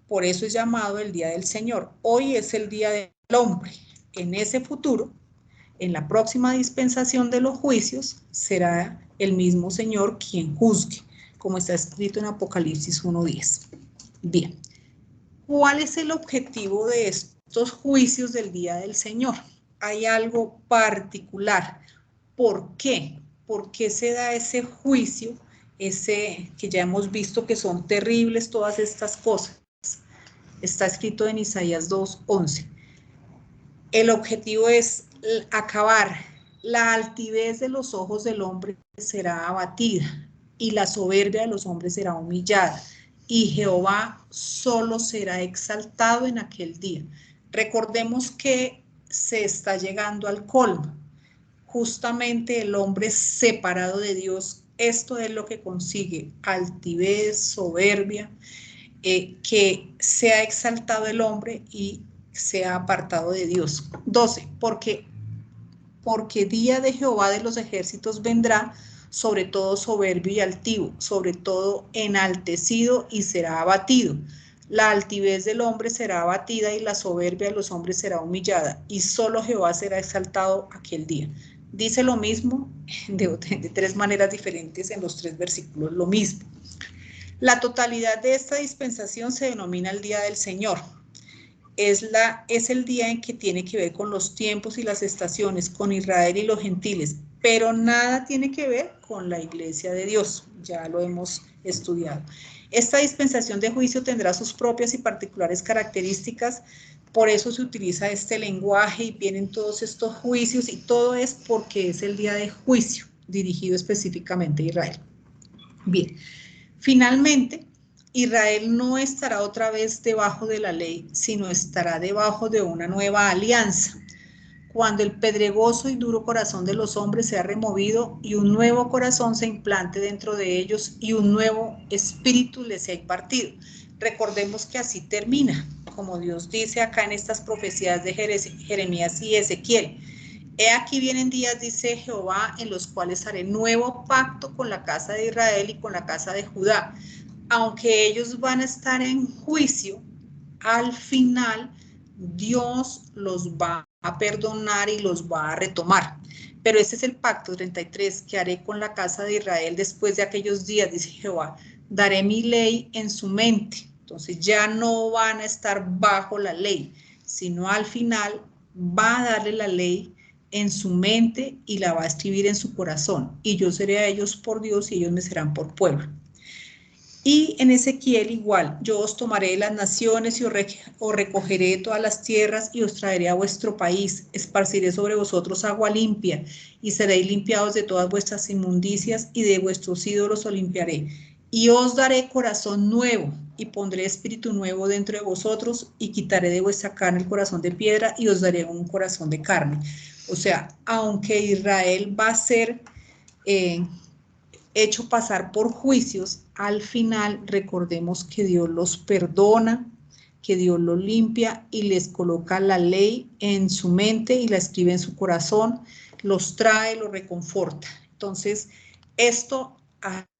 Por eso es llamado el Día del Señor. Hoy es el Día del Hombre. En ese futuro, en la próxima dispensación de los juicios, será el mismo Señor quien juzgue, como está escrito en Apocalipsis 1:10. Bien, ¿cuál es el objetivo de estos juicios del Día del Señor? Hay algo particular. ¿Por qué? ¿Por qué se da ese juicio, ese que ya hemos visto que son terribles todas estas cosas? Está escrito en Isaías 2:11. El objetivo es acabar. La altivez de los ojos del hombre será abatida. y la soberbia de los hombres será humillada, y Jehová solo será exaltado en aquel día. Recordemos que se está llegando al colmo. Justamente el hombre separado de Dios, esto es lo que consigue: altivez, soberbia, que sea exaltado el hombre y sea apartado de Dios. 12, porque día de Jehová de los ejércitos vendrá sobre todo soberbio y altivo, sobre todo enaltecido, y será abatido. La altivez del hombre será abatida y la soberbia de los hombres será humillada, y solo Jehová será exaltado aquel día. Dice lo mismo de tres maneras diferentes en los tres versículos, lo mismo. La totalidad de esta dispensación se denomina el día del Señor. Es el día en que tiene que ver con los tiempos y las estaciones, con Israel y los gentiles, pero nada tiene que ver con la iglesia de Dios, ya lo hemos estudiado. Esta dispensación de juicio tendrá sus propias y particulares características, por eso se utiliza este lenguaje y vienen todos estos juicios, y todo es porque es el día de juicio dirigido específicamente a Israel. Bien, finalmente, Israel no estará otra vez debajo de la ley, sino estará debajo de una nueva alianza, cuando el pedregoso y duro corazón de los hombres sea removido y un nuevo corazón se implante dentro de ellos y un nuevo espíritu les sea impartido. Recordemos que así termina, como Dios dice acá en estas profecías de Jeremías y Ezequiel. He aquí vienen días, dice Jehová, en los cuales haré nuevo pacto con la casa de Israel y con la casa de Judá. Aunque ellos van a estar en juicio, al final Dios los va a perdonar y los va a retomar. Pero ese es el pacto 33 que haré con la casa de Israel después de aquellos días, dice Jehová. Daré mi ley en su mente. Entonces ya no van a estar bajo la ley, sino al final va a darle la ley en su mente y la va a escribir en su corazón. Y yo seré a ellos por Dios y ellos me serán por pueblo. Y en Ezequiel igual: yo os tomaré de las naciones y os recogeré todas las tierras y os traeré a vuestro país, esparciré sobre vosotros agua limpia y seréis limpiados de todas vuestras inmundicias y de vuestros ídolos os limpiaré. Y os daré corazón nuevo y pondré espíritu nuevo dentro de vosotros y quitaré de vuestra carne el corazón de piedra y os daré un corazón de carne. O sea, aunque Israel va a ser hecho pasar por juicios, al final recordemos que Dios los perdona, que Dios los limpia y les coloca la ley en su mente y la escribe en su corazón, los trae, los reconforta. Entonces, esto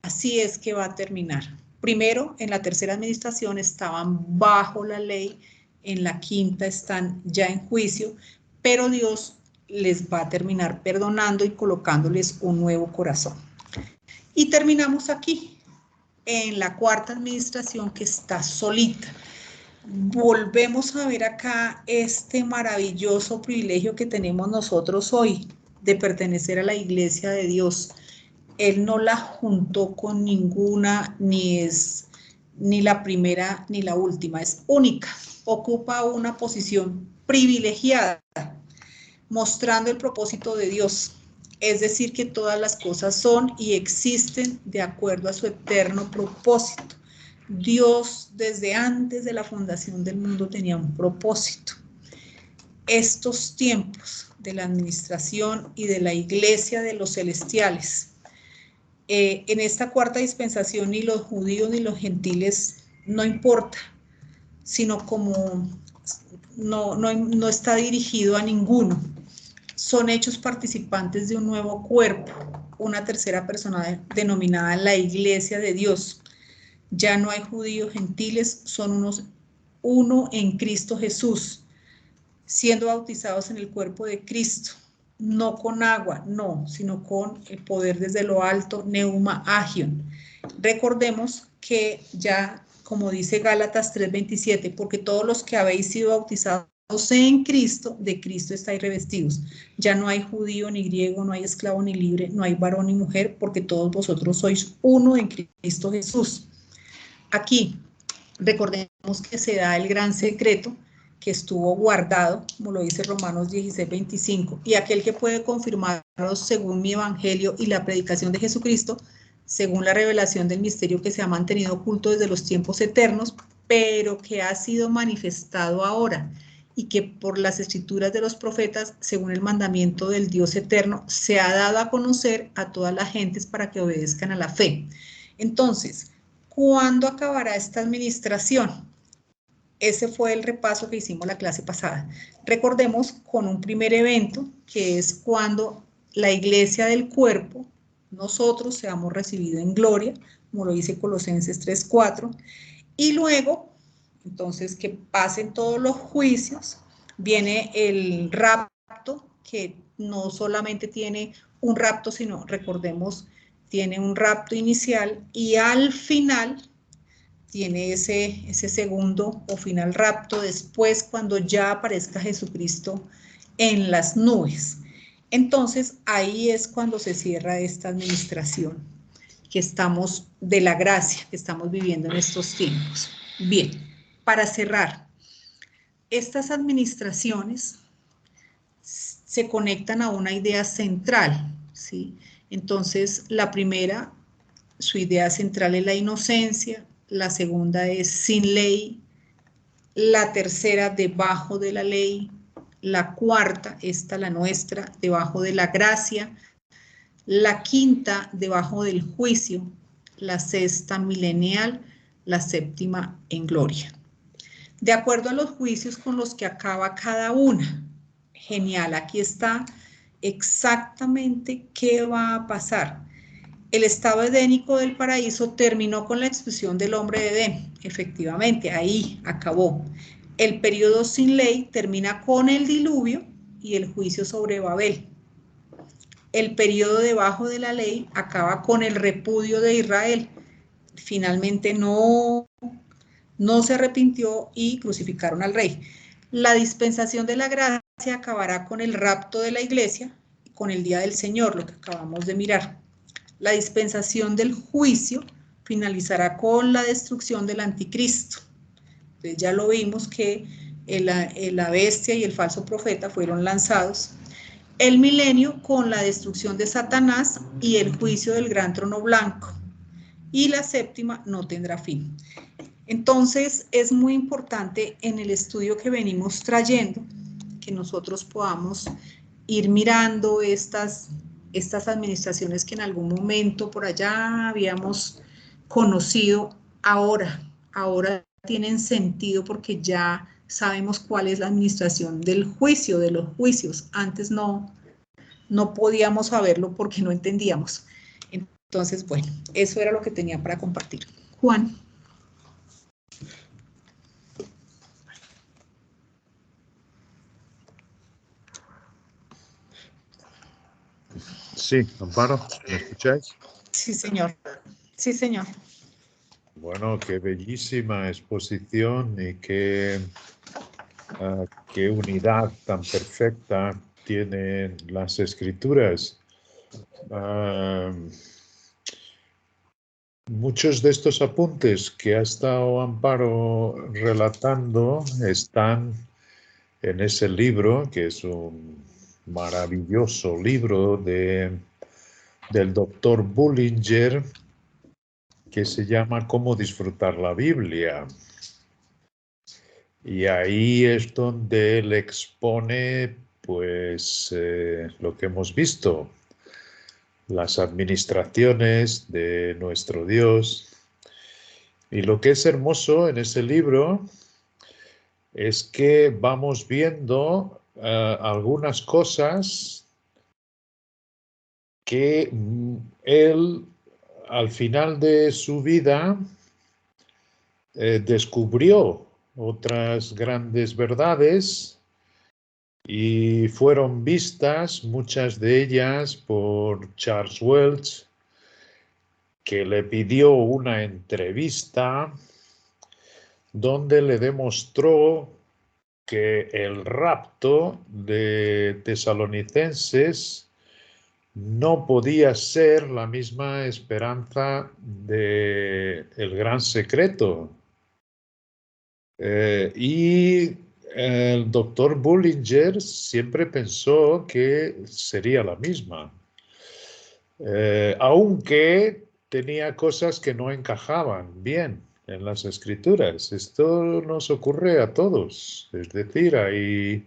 así es que va a terminar. Primero, en la tercera administración estaban bajo la ley, en la quinta están ya en juicio, pero Dios les va a terminar perdonando y colocándoles un nuevo corazón. Y terminamos aquí, en la cuarta administración, que está solita. Volvemos a ver acá este maravilloso privilegio que tenemos nosotros hoy de pertenecer a la iglesia de Dios. Él no la juntó con ninguna, ni es ni la primera ni la última, es única. Ocupa una posición privilegiada, mostrando el propósito de Dios. Es decir, que todas las cosas son y existen de acuerdo a su eterno propósito. Dios, desde antes de la fundación del mundo, tenía un propósito. Estos tiempos de la administración y de la iglesia de los celestiales, en esta cuarta dispensación, ni los judíos ni los gentiles, no importa, sino como no está dirigido a ninguno. Son hechos participantes de un nuevo cuerpo, una tercera persona denominada la iglesia de Dios. Ya no hay judíos, gentiles, son uno en Cristo Jesús, siendo bautizados en el cuerpo de Cristo, no con agua, no, sino con el poder desde lo alto, neuma agion. Recordemos que ya, como dice Gálatas 3:27, porque todos los que habéis sido bautizados en Cristo, de Cristo estáis revestidos. Ya no hay judío ni griego, no hay esclavo ni libre, no hay varón ni mujer, porque todos vosotros sois uno en Cristo Jesús. Aquí, recordemos que se da el gran secreto que estuvo guardado, como lo dice Romanos 16:25, y aquel que puede confirmaros según mi evangelio y la predicación de Jesucristo, según la revelación del misterio que se ha mantenido oculto desde los tiempos eternos, pero que ha sido manifestado ahora, y que por las escrituras de los profetas, según el mandamiento del Dios eterno, se ha dado a conocer a todas las gentes para que obedezcan a la fe. Entonces, ¿cuándo acabará esta administración? Ese fue el repaso que hicimos la clase pasada. Recordemos con un primer evento, que es cuando la iglesia del cuerpo, nosotros seamos recibidos en gloria, como lo dice Colosenses 3:4, y luego, entonces, que pasen todos los juicios, viene el rapto, que no solamente tiene un rapto, sino, recordemos, tiene un rapto inicial, y al final tiene ese segundo o final rapto después, cuando ya aparezca Jesucristo en las nubes. Entonces, ahí es cuando se cierra esta administración que estamos, de la gracia que estamos viviendo en estos tiempos. Bien, para cerrar, estas administraciones se conectan a una idea central, ¿sí? Entonces, la primera, su idea central es la inocencia, la segunda es sin ley, la tercera debajo de la ley, la cuarta, esta la nuestra, debajo de la gracia, la quinta debajo del juicio, la sexta milenial, la séptima en gloria. De acuerdo a los juicios con los que acaba cada una. Genial, aquí está exactamente qué va a pasar. El estado edénico del paraíso terminó con la expulsión del hombre de Edén. Efectivamente, ahí acabó. El periodo sin ley termina con el diluvio y el juicio sobre Babel. El periodo debajo de la ley acaba con el repudio de Israel. Finalmente no se arrepintió y crucificaron al rey. La dispensación de la gracia acabará con el rapto de la iglesia, con el día del Señor, lo que acabamos de mirar. La dispensación del juicio finalizará con la destrucción del anticristo. Entonces ya lo vimos que la bestia y el falso profeta fueron lanzados. El milenio con la destrucción de Satanás y el juicio del gran trono blanco. Y la séptima no tendrá fin. Entonces es muy importante en el estudio que venimos trayendo que nosotros podamos ir mirando estas administraciones que en algún momento por allá habíamos conocido, ahora tienen sentido porque ya sabemos cuál es la administración del juicio, de los juicios. Antes no podíamos saberlo porque no entendíamos. Entonces, bueno, eso era lo que tenía para compartir. Juan. Sí, Amparo, ¿me escucháis? Sí, señor. Sí, señor. Bueno, qué bellísima exposición y qué unidad tan perfecta tienen las escrituras. Muchos de estos apuntes que ha estado Amparo relatando están en ese libro, que es un maravilloso libro del doctor Bullinger, que se llama Cómo disfrutar la Biblia. Y ahí es donde él expone, pues, lo que hemos visto, las administraciones de nuestro Dios. Y lo que es hermoso en ese libro es que vamos viendo algunas cosas que él, al final de su vida, descubrió otras grandes verdades y fueron vistas, muchas de ellas, por Charles Welch, que le pidió una entrevista donde le demostró que el rapto de tesalonicenses no podía ser la misma esperanza del gran secreto. Y el doctor Bullinger siempre pensó que sería la misma. Aunque tenía cosas que no encajaban bien en las escrituras. Esto nos ocurre a todos. Es decir, hay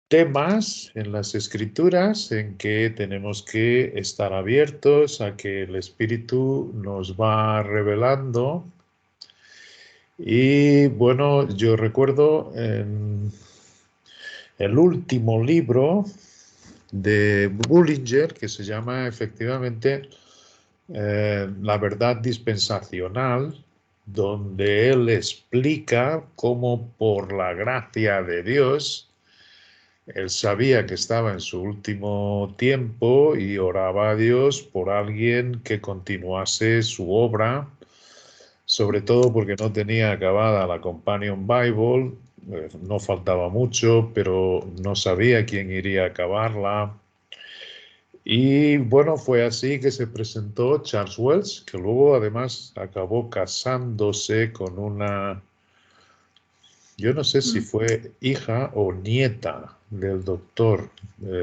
temas en las escrituras en que tenemos que estar abiertos a que el Espíritu nos va revelando. Y bueno, yo recuerdo en el último libro de Bullinger, que se llama efectivamente La verdad dispensacional, donde él explica cómo por la gracia de Dios, él sabía que estaba en su último tiempo y oraba a Dios por alguien que continuase su obra, sobre todo porque no tenía acabada la Companion Bible, no faltaba mucho, pero no sabía quién iría a acabarla. Y bueno, fue así que se presentó Charles Wells, que luego además acabó casándose con una, yo no sé si fue hija o nieta del doctor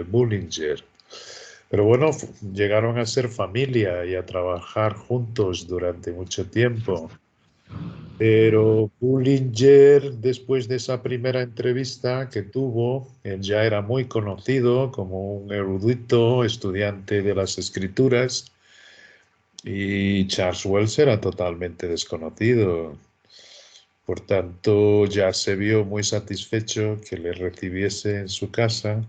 Bullinger. Pero bueno, llegaron a ser familia y a trabajar juntos durante mucho tiempo. Pero Bullinger, después de esa primera entrevista que tuvo, él ya era muy conocido como un erudito, estudiante de las escrituras, y Charles Wells era totalmente desconocido. Por tanto, ya se vio muy satisfecho que le recibiese en su casa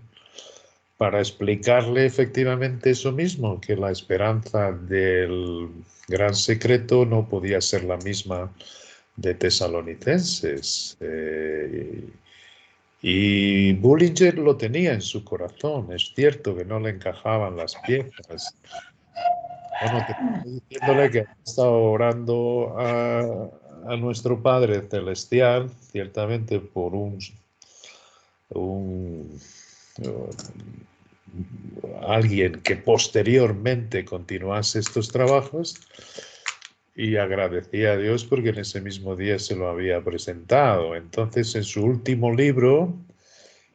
para explicarle efectivamente eso mismo, que la esperanza del gran secreto no podía ser la misma de tesalonicenses. Y Bullinger lo tenía en su corazón. Es cierto que no le encajaban las piezas. Bueno, diciéndole que estaba orando a nuestro Padre Celestial, ciertamente por un alguien que posteriormente continuase estos trabajos, y agradecía a Dios porque en ese mismo día se lo había presentado. Entonces, en su último libro,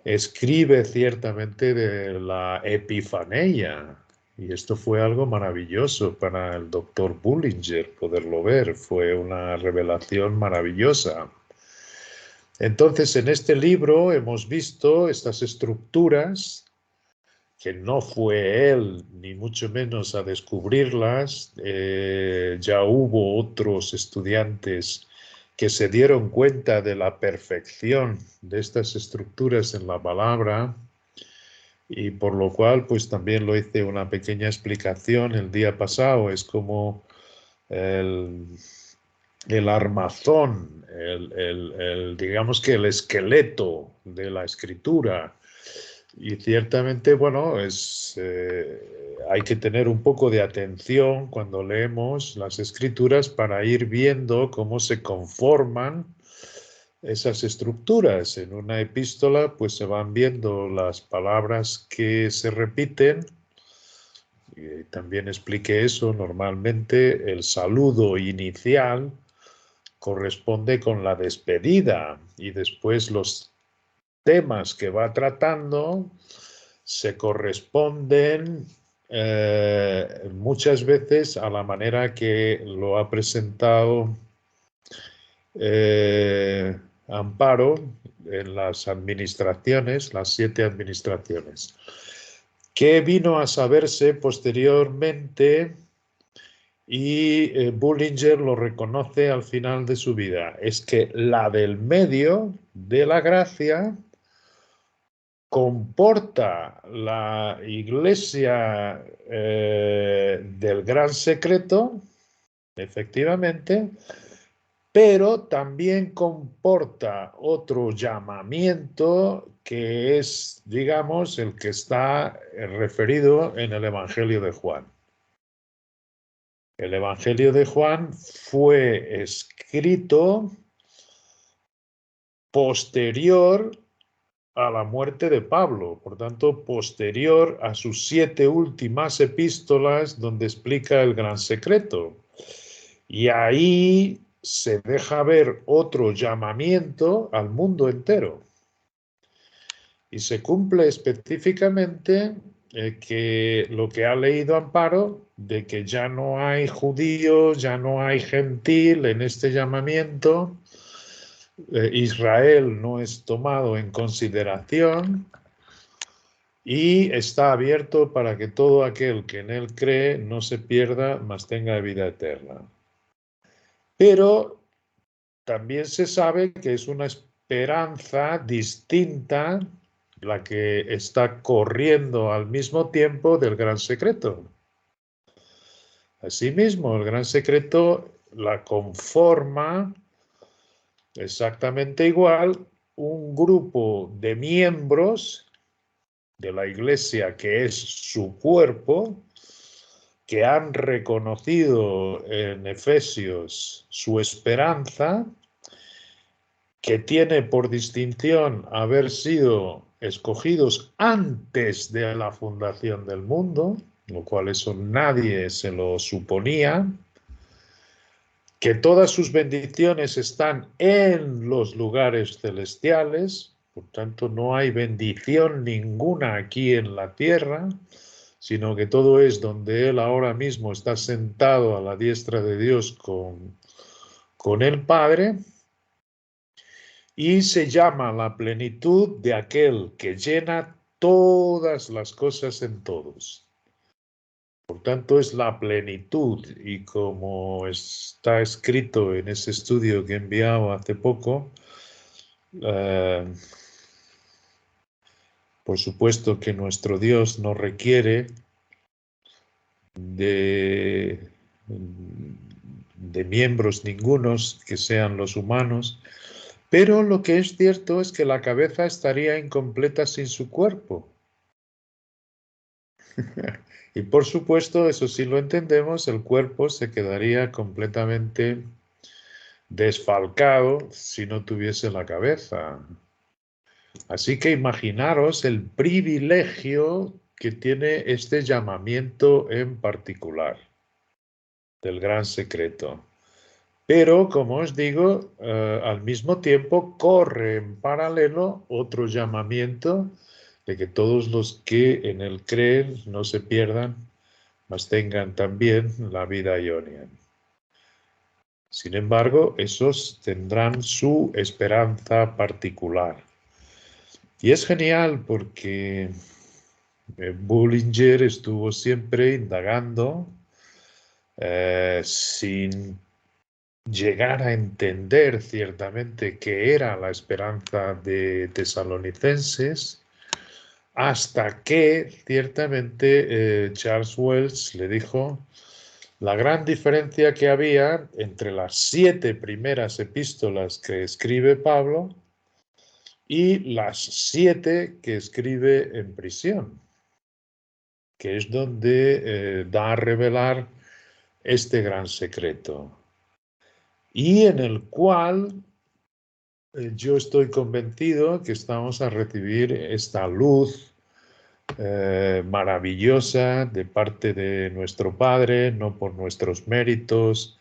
escribe ciertamente de la epifanía. Y esto fue algo maravilloso para el doctor Bullinger poderlo ver. Fue una revelación maravillosa. Entonces, en este libro hemos visto estas estructuras que no fue él, ni mucho menos a descubrirlas. Ya hubo otros estudiantes que se dieron cuenta de la perfección de estas estructuras en la palabra, y por lo cual pues también lo hice una pequeña explicación el día pasado. Es como el armazón, digamos que el esqueleto de la escritura. Y ciertamente, bueno, hay que tener un poco de atención cuando leemos las escrituras para ir viendo cómo se conforman esas estructuras. En una epístola, pues se van viendo las palabras que se repiten. Y también expliqué eso. Normalmente el saludo inicial corresponde con la despedida, y después los temas que va tratando se corresponden muchas veces a la manera que lo ha presentado Amparo en las administraciones, las 7 administraciones, que vino a saberse posteriormente, y Bullinger lo reconoce al final de su vida. Es que la del medio de la gracia comporta la iglesia del gran secreto, efectivamente, pero también comporta otro llamamiento que es, digamos, el que está referido en el Evangelio de Juan. El Evangelio de Juan fue escrito posterior a la muerte de Pablo, por tanto, posterior a sus 7 últimas epístolas donde explica el gran secreto. Y ahí se deja ver otro llamamiento al mundo entero. Y se cumple específicamente que lo que ha leído Amparo, de que ya no hay judío, ya no hay gentil en este llamamiento, Israel no es tomado en consideración y está abierto para que todo aquel que en él cree no se pierda, mas tenga vida eterna. Pero también se sabe que es una esperanza distinta la que está corriendo al mismo tiempo del gran secreto. Asimismo, el gran secreto la conforma exactamente igual un grupo de miembros de la Iglesia que es su cuerpo, que han reconocido en Efesios su esperanza, que tiene por distinción haber sido escogidos antes de la fundación del mundo, lo cual eso nadie se lo suponía, que todas sus bendiciones están en los lugares celestiales, por tanto no hay bendición ninguna aquí en la tierra, sino que todo es donde Él ahora mismo está sentado a la diestra de Dios con el Padre, y se llama la plenitud de aquel que llena todas las cosas en todos. Por tanto, es la plenitud, y como está escrito en ese estudio que he enviado hace poco, por supuesto que nuestro Dios no requiere de miembros ningunos que sean los humanos, pero lo que es cierto es que la cabeza estaría incompleta sin su cuerpo. Y por supuesto, eso sí lo entendemos, el cuerpo se quedaría completamente desfalcado si no tuviese la cabeza. Así que imaginaros el privilegio que tiene este llamamiento en particular del gran secreto. Pero, como os digo, al mismo tiempo corre en paralelo otro llamamiento de que todos los que en él creen no se pierdan, mas tengan también la vida idónea. Sin embargo, esos tendrán su esperanza particular. Y es genial porque Bullinger estuvo siempre indagando sin llegar a entender ciertamente qué era la esperanza de tesalonicenses, hasta que ciertamente Charles Wells le dijo la gran diferencia que había entre las 7 primeras epístolas que escribe Pablo y las 7 que escribe en prisión, que es donde da a revelar este gran secreto, y en el cual yo estoy convencido que estamos a recibir esta luz maravillosa de parte de nuestro Padre, no por nuestros méritos,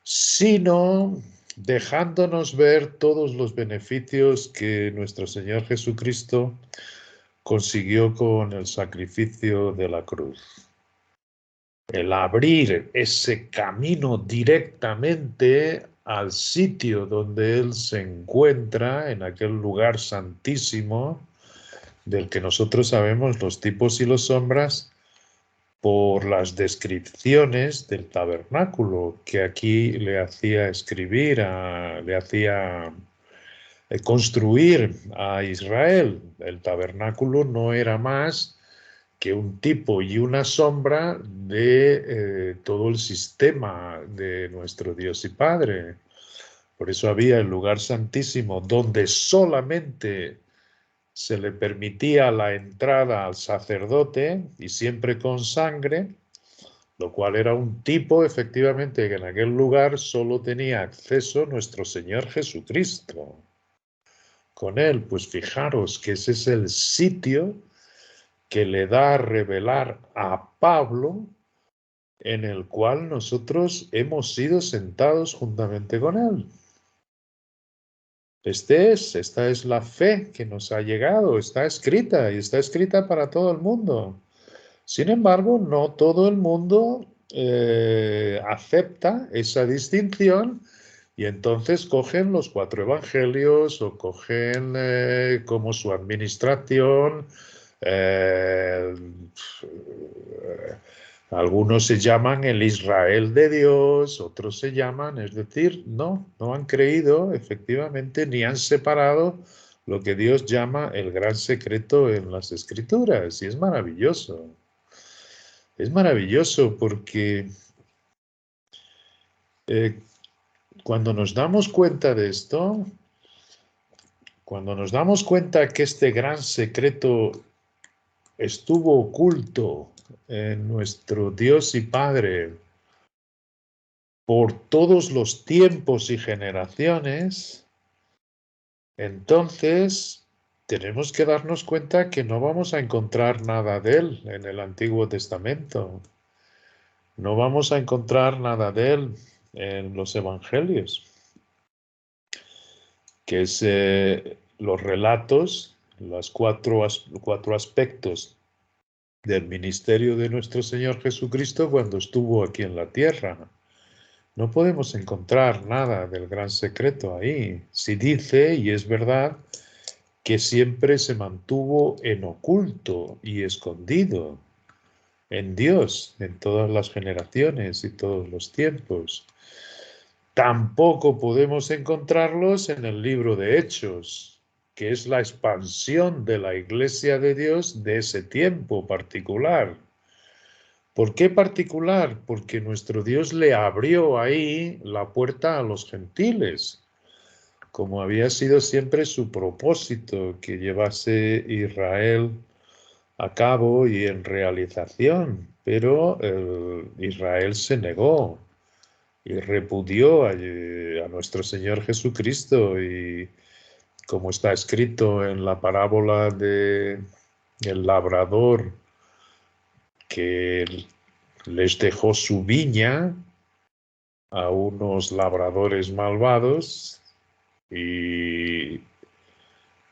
sino dejándonos ver todos los beneficios que nuestro Señor Jesucristo consiguió con el sacrificio de la cruz. El abrir ese camino directamente al sitio donde Él se encuentra, en aquel lugar santísimo, del que nosotros sabemos los tipos y las sombras por las descripciones del tabernáculo que aquí le hacía escribir, le hacía construir a Israel. El tabernáculo no era más que un tipo y una sombra de todo el sistema de nuestro Dios y Padre. Por eso había el lugar santísimo donde solamente se le permitía la entrada al sacerdote y siempre con sangre, lo cual era un tipo efectivamente que en aquel lugar solo tenía acceso nuestro Señor Jesucristo. Con él, pues fijaros que ese es el sitio que le da a revelar a Pablo, en el cual nosotros hemos sido sentados juntamente con él. Esta es la fe que nos ha llegado, está escrita y está escrita para todo el mundo. Sin embargo, no todo el mundo acepta esa distinción y entonces cogen los 4 evangelios o cogen como su administración. Algunos se llaman el Israel de Dios, otros se llaman, es decir, no han creído efectivamente ni han separado lo que Dios llama el gran secreto en las Escrituras. Y es maravilloso. Es maravilloso porque cuando nos damos cuenta de esto, cuando nos damos cuenta que este gran secreto estuvo oculto en nuestro Dios y Padre por todos los tiempos y generaciones, entonces tenemos que darnos cuenta que no vamos a encontrar nada de él en el Antiguo Testamento. No vamos a encontrar nada de él en los Evangelios, que es los relatos, los cuatro aspectos del ministerio de nuestro Señor Jesucristo cuando estuvo aquí en la tierra. No podemos encontrar nada del gran secreto ahí. Si dice, y es verdad, que siempre se mantuvo en oculto y escondido en Dios, en todas las generaciones y todos los tiempos. Tampoco podemos encontrarlos en el libro de Hechos, que es la expansión de la Iglesia de Dios de ese tiempo particular. ¿Por qué particular? Porque nuestro Dios le abrió ahí la puerta a los gentiles, como había sido siempre su propósito, que llevase Israel a cabo y en realización. Pero Israel se negó y repudió a nuestro Señor Jesucristo, y como está escrito en la parábola del labrador que les dejó su viña a unos labradores malvados, y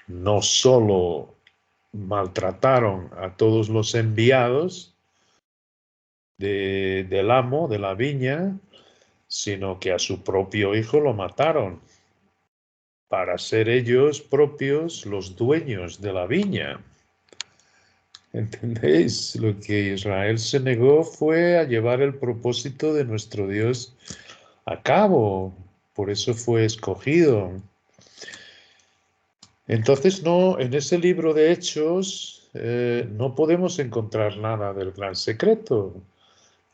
no solo maltrataron a todos los enviados del amo de la viña, sino que a su propio hijo lo mataron para ser ellos propios los dueños de la viña. ¿Entendéis? Lo que Israel se negó fue a llevar el propósito de nuestro Dios a cabo. Por eso fue escogido. Entonces, no, en ese libro de Hechos no podemos encontrar nada del gran secreto.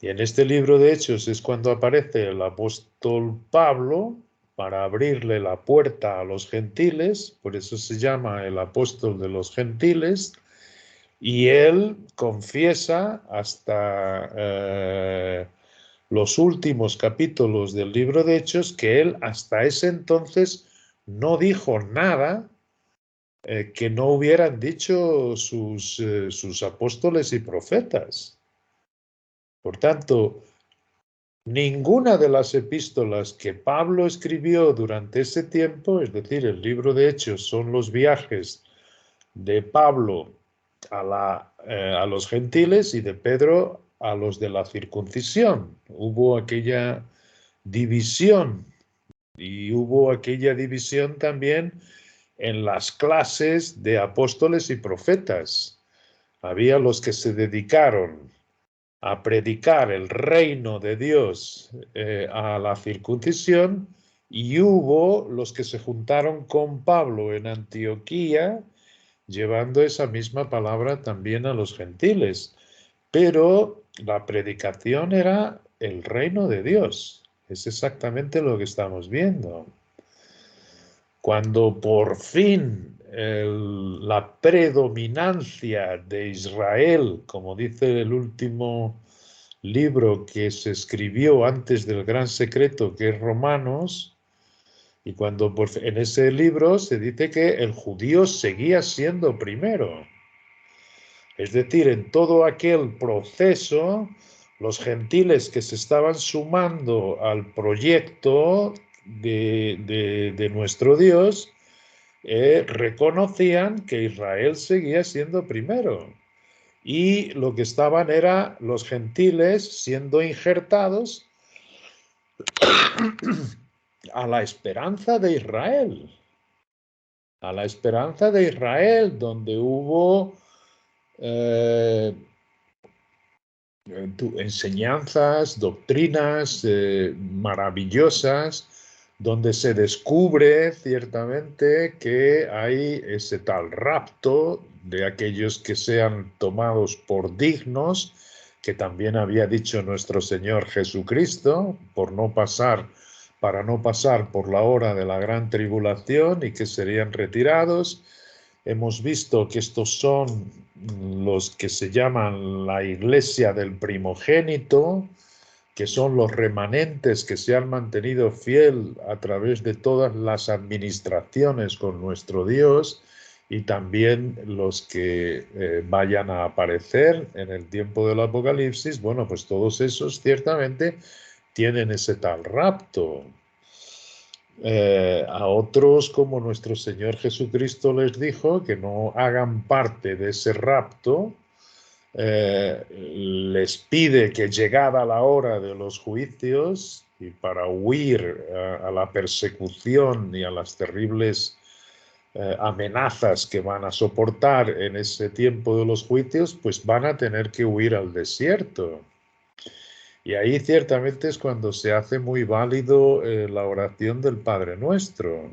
Y en este libro de Hechos es cuando aparece el apóstol Pablo para abrirle la puerta a los gentiles, por eso se llama el apóstol de los gentiles, y él confiesa hasta los últimos capítulos del libro de Hechos que él hasta ese entonces no dijo nada que no hubieran dicho sus apóstoles y profetas. Por tanto, ninguna de las epístolas que Pablo escribió durante ese tiempo, es decir, el libro de Hechos son los viajes de Pablo a los gentiles y de Pedro a los de la circuncisión. Hubo aquella división, y hubo aquella división también en las clases de apóstoles y profetas. Había los que se dedicaron a predicar el reino de Dios a la circuncisión, y hubo los que se juntaron con Pablo en Antioquía llevando esa misma palabra también a los gentiles. Pero la predicación era el reino de Dios. Es exactamente lo que estamos viendo. Cuando por fin la predominancia de Israel, como dice el último libro que se escribió antes del gran secreto, que es Romanos, y cuando en ese libro se dice que el judío seguía siendo primero. Es decir, en todo aquel proceso, los gentiles que se estaban sumando al proyecto de nuestro Dios reconocían que Israel seguía siendo primero. y lo que estaban era los gentiles siendo injertados a la esperanza de Israel. A la esperanza de Israel, donde hubo enseñanzas, doctrinas maravillosas, donde se descubre ciertamente que hay ese tal rapto de aquellos que sean tomados por dignos, que también había dicho nuestro Señor Jesucristo, para no pasar por la hora de la gran tribulación, y que serían retirados. Hemos visto que estos son los que se llaman la iglesia del primogénito, que son los remanentes que se han mantenido fiel a través de todas las administraciones con nuestro Dios, y también los que vayan a aparecer en el tiempo del Apocalipsis. Bueno, pues todos esos ciertamente tienen ese tal rapto. A otros, como nuestro Señor Jesucristo les dijo, que no hagan parte de ese rapto, les pide que llegada la hora de los juicios, y para huir a la persecución y a las terribles amenazas que van a soportar en ese tiempo de los juicios, pues van a tener que huir al desierto. Y ahí ciertamente es cuando se hace muy válido la oración del Padre Nuestro,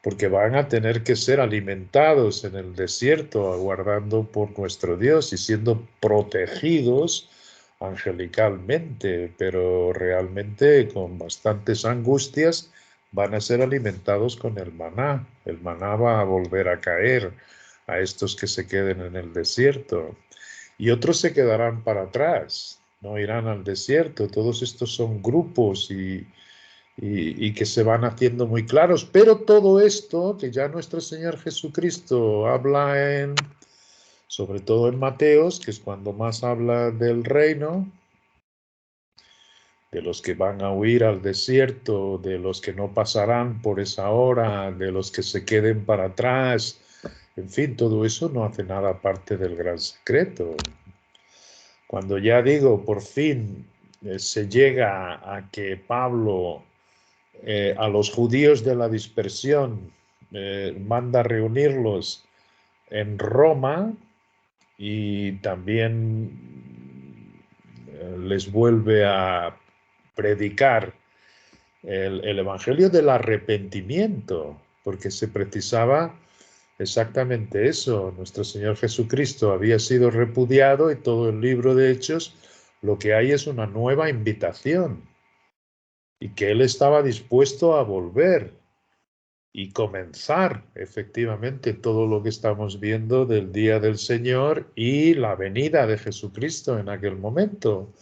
porque van a tener que ser alimentados en el desierto, aguardando por nuestro Dios y siendo protegidos angelicalmente, pero realmente con bastantes angustias van a ser alimentados con el maná. El maná va a volver a caer a estos que se queden en el desierto. Y otros se quedarán para atrás, no irán al desierto. Todos estos son grupos y que se van haciendo muy claros. Pero todo esto que ya nuestro Señor Jesucristo habla sobre todo en Mateos, que es cuando más habla del reino, de los que van a huir al desierto, de los que no pasarán por esa hora, de los que se queden para atrás. En fin, todo eso no hace nada parte del gran secreto. Cuando ya digo, por fin se llega a que Pablo a los judíos de la dispersión manda reunirlos en Roma, y también les vuelve a predicar el evangelio del arrepentimiento, porque se precisaba exactamente eso. Nuestro Señor Jesucristo había sido repudiado, y todo el libro de Hechos lo que hay es una nueva invitación, y que Él estaba dispuesto a volver y comenzar efectivamente todo lo que estamos viendo del día del Señor y la venida de Jesucristo en aquel momento.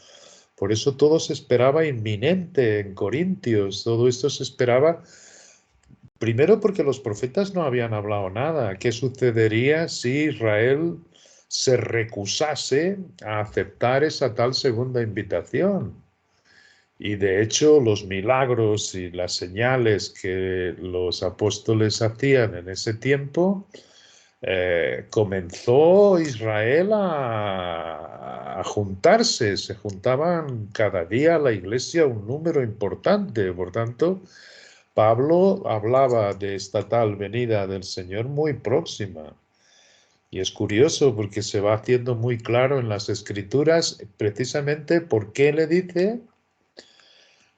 Por eso todo se esperaba inminente en Corintios. Todo esto se esperaba primero porque los profetas no habían hablado nada. ¿Qué sucedería si Israel se recusase a aceptar esa tal segunda invitación? Y de hecho los milagros y las señales que los apóstoles hacían en ese tiempo, comenzó Israel a juntarse. Se juntaban cada día a la iglesia un número importante. Por tanto, Pablo hablaba de esta tal venida del Señor muy próxima. Y es curioso porque se va haciendo muy claro en las Escrituras precisamente por qué le dice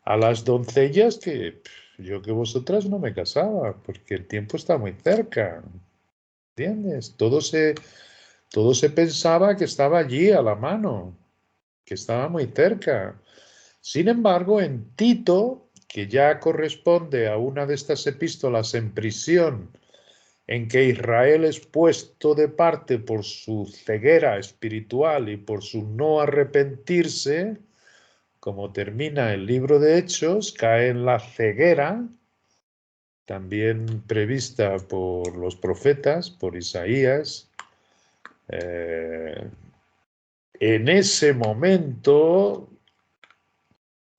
a las doncellas que yo que vosotras no me casaba, porque el tiempo está muy cerca, ¿entiendes? Todo se pensaba que estaba allí a la mano, que estaba muy cerca. Sin embargo, en Tito, que ya corresponde a una de estas epístolas en prisión, en que Israel es puesto de parte por su ceguera espiritual y por su no arrepentirse, como termina el libro de Hechos, cae en la ceguera, también prevista por los profetas, por Isaías. En ese momento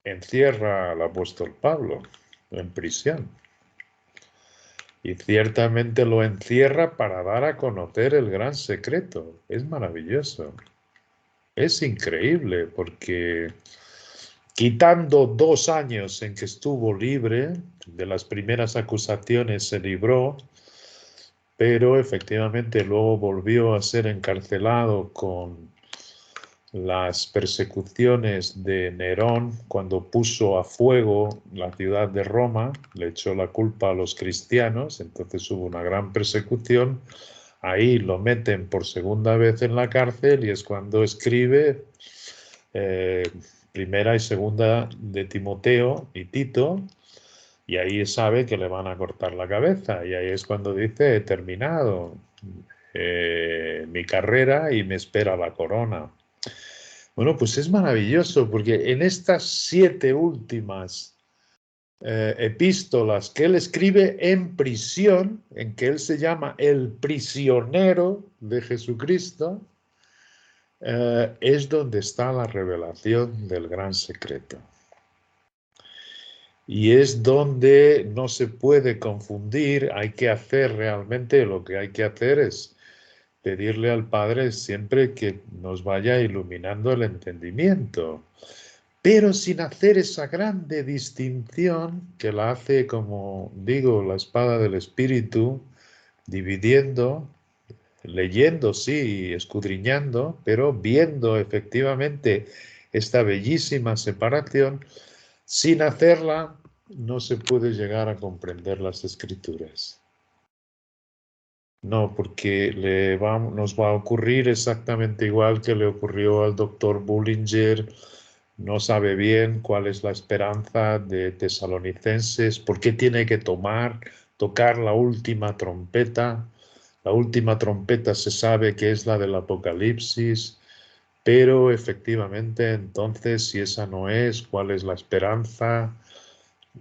encierra al apóstol Pablo en prisión. y ciertamente lo encierra para dar a conocer el gran secreto. Es maravilloso. Es increíble porque quitando 2 años en que estuvo libre, de las primeras acusaciones se libró, pero efectivamente luego volvió a ser encarcelado con las persecuciones de Nerón cuando puso a fuego la ciudad de Roma, le echó la culpa a los cristianos, entonces hubo una gran persecución. Ahí lo meten por segunda vez en la cárcel y es cuando escribe primera y segunda de Timoteo y Tito, y ahí sabe que le van a cortar la cabeza, y ahí es cuando dice: he terminado mi carrera y me espera la corona. Bueno, pues es maravilloso porque en estas 7 últimas epístolas que él escribe en prisión, en que él se llama el prisionero de Jesucristo, es donde está la revelación del gran secreto. Y es donde no se puede confundir, hay que hacer realmente, lo que hay que hacer es pedirle al Padre siempre que nos vaya iluminando el entendimiento, pero sin hacer esa grande distinción que la hace, como digo, la espada del Espíritu, dividiendo, leyendo, sí, escudriñando, pero viendo efectivamente esta bellísima separación. Sin hacerla, no se puede llegar a comprender las Escrituras. No, porque nos va a ocurrir exactamente igual que le ocurrió al doctor Bullinger. No sabe bien cuál es la esperanza de Tesalonicenses, por qué tiene que tocar la última trompeta. La última trompeta se sabe que es la del Apocalipsis, pero efectivamente entonces, si esa no es, ¿cuál es la esperanza?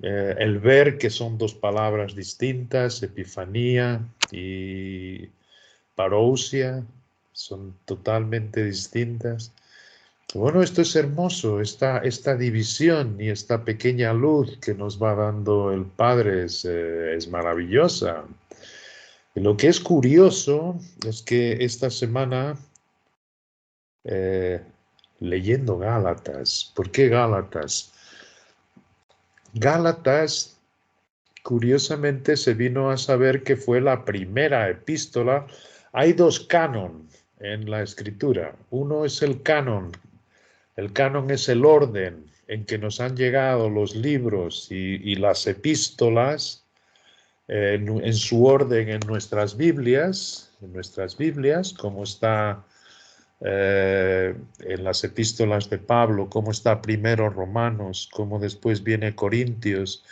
El ver que son 2 palabras distintas, epifanía y parousia, son totalmente distintas. Bueno, esto es hermoso, esta división y esta pequeña luz que nos va dando el Padre es maravillosa. Y lo que es curioso es que esta semana, leyendo Gálatas, ¿por qué Gálatas? Gálatas, curiosamente, se vino a saber que fue la primera epístola. Hay 2 canon en la Escritura. Uno es el canon. El canon es el orden en que nos han llegado los libros y las epístolas en su orden en nuestras Biblias, como está en las epístolas de Pablo, cómo está primero Romanos, cómo después viene Corintios,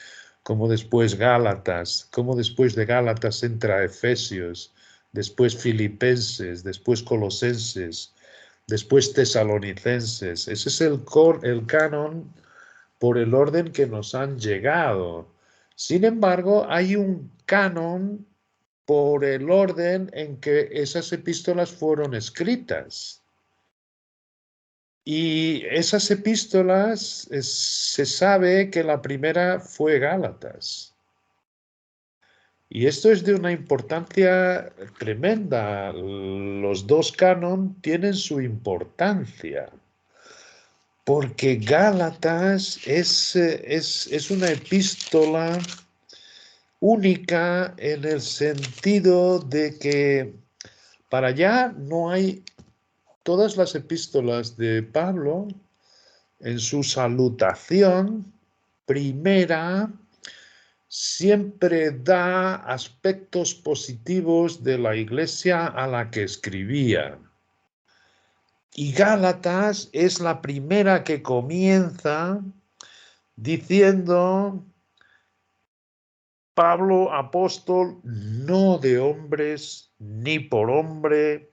cómo después Gálatas, cómo después de Gálatas entra Efesios, después Filipenses, después Colosenses, después Tesalonicenses. Ese es el canon por el orden que nos han llegado. Sin embargo, hay un canon por el orden en que esas epístolas fueron escritas. Y esas epístolas se sabe que la primera fue Gálatas. Y esto es de una importancia tremenda. Los 2 canon tienen su importancia, porque Gálatas es una epístola única en el sentido de que para allá no hay todas las epístolas de Pablo en su salutación primera. Siempre da aspectos positivos de la iglesia a la que escribía. Y Gálatas es la primera que comienza diciendo: Pablo, apóstol, no de hombres ni por hombre,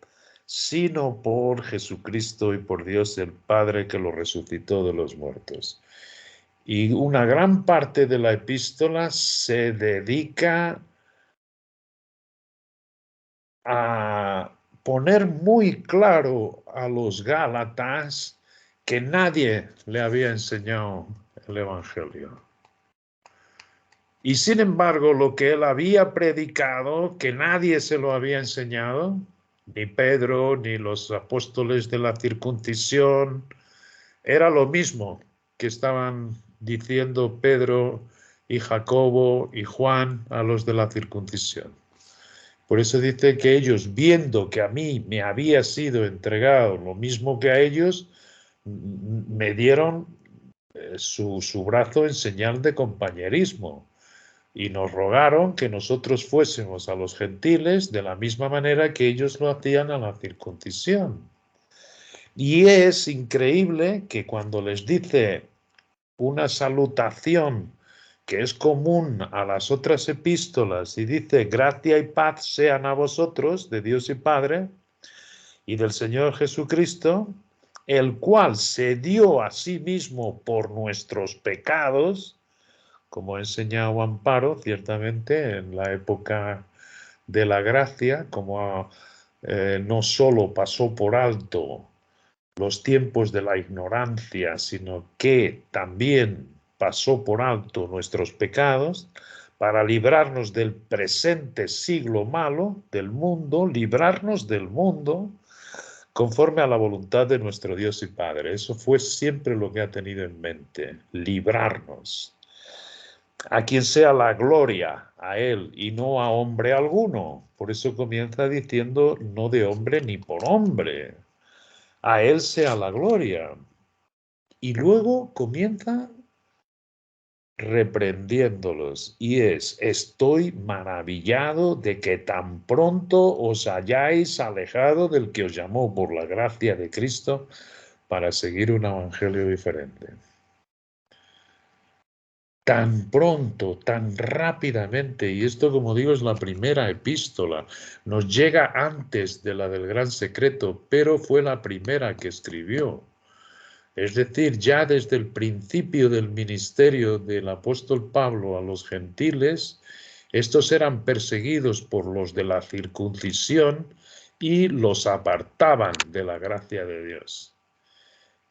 sino por Jesucristo y por Dios el Padre que lo resucitó de los muertos. Y una gran parte de la epístola se dedica a poner muy claro a los gálatas que nadie le había enseñado el Evangelio. Y sin embargo, lo que él había predicado, que nadie se lo había enseñado, ni Pedro, ni los apóstoles de la circuncisión, era lo mismo que estaban diciendo Pedro y Jacobo y Juan a los de la circuncisión. Por eso dice que ellos, viendo que a mí me había sido entregado lo mismo que a ellos, me dieron su brazo en señal de compañerismo. Y nos rogaron que nosotros fuésemos a los gentiles de la misma manera que ellos lo hacían a la circuncisión. Y es increíble que cuando les dice una salutación que es común a las otras epístolas y dice gracia y paz sean a vosotros de Dios y Padre y del Señor Jesucristo, el cual se dio a sí mismo por nuestros pecados, como ha enseñado Amparo, ciertamente en la época de la gracia, como no solo pasó por alto los tiempos de la ignorancia, sino que también pasó por alto nuestros pecados, para librarnos del presente siglo malo del mundo, librarnos del mundo, conforme a la voluntad de nuestro Dios y Padre. Eso fue siempre lo que ha tenido en mente, librarnos. A quien sea la gloria, a él y no a hombre alguno. Por eso comienza diciendo no de hombre ni por hombre. A él sea la gloria. Y luego comienza reprendiéndolos y estoy maravillado de que tan pronto os hayáis alejado del que os llamó por la gracia de Cristo para seguir un evangelio diferente. Tan pronto, tan rápidamente, y esto, como digo, es la primera epístola, nos llega antes de la del gran secreto, pero fue la primera que escribió. Es decir, ya desde el principio del ministerio del apóstol Pablo a los gentiles, estos eran perseguidos por los de la circuncisión y los apartaban de la gracia de Dios.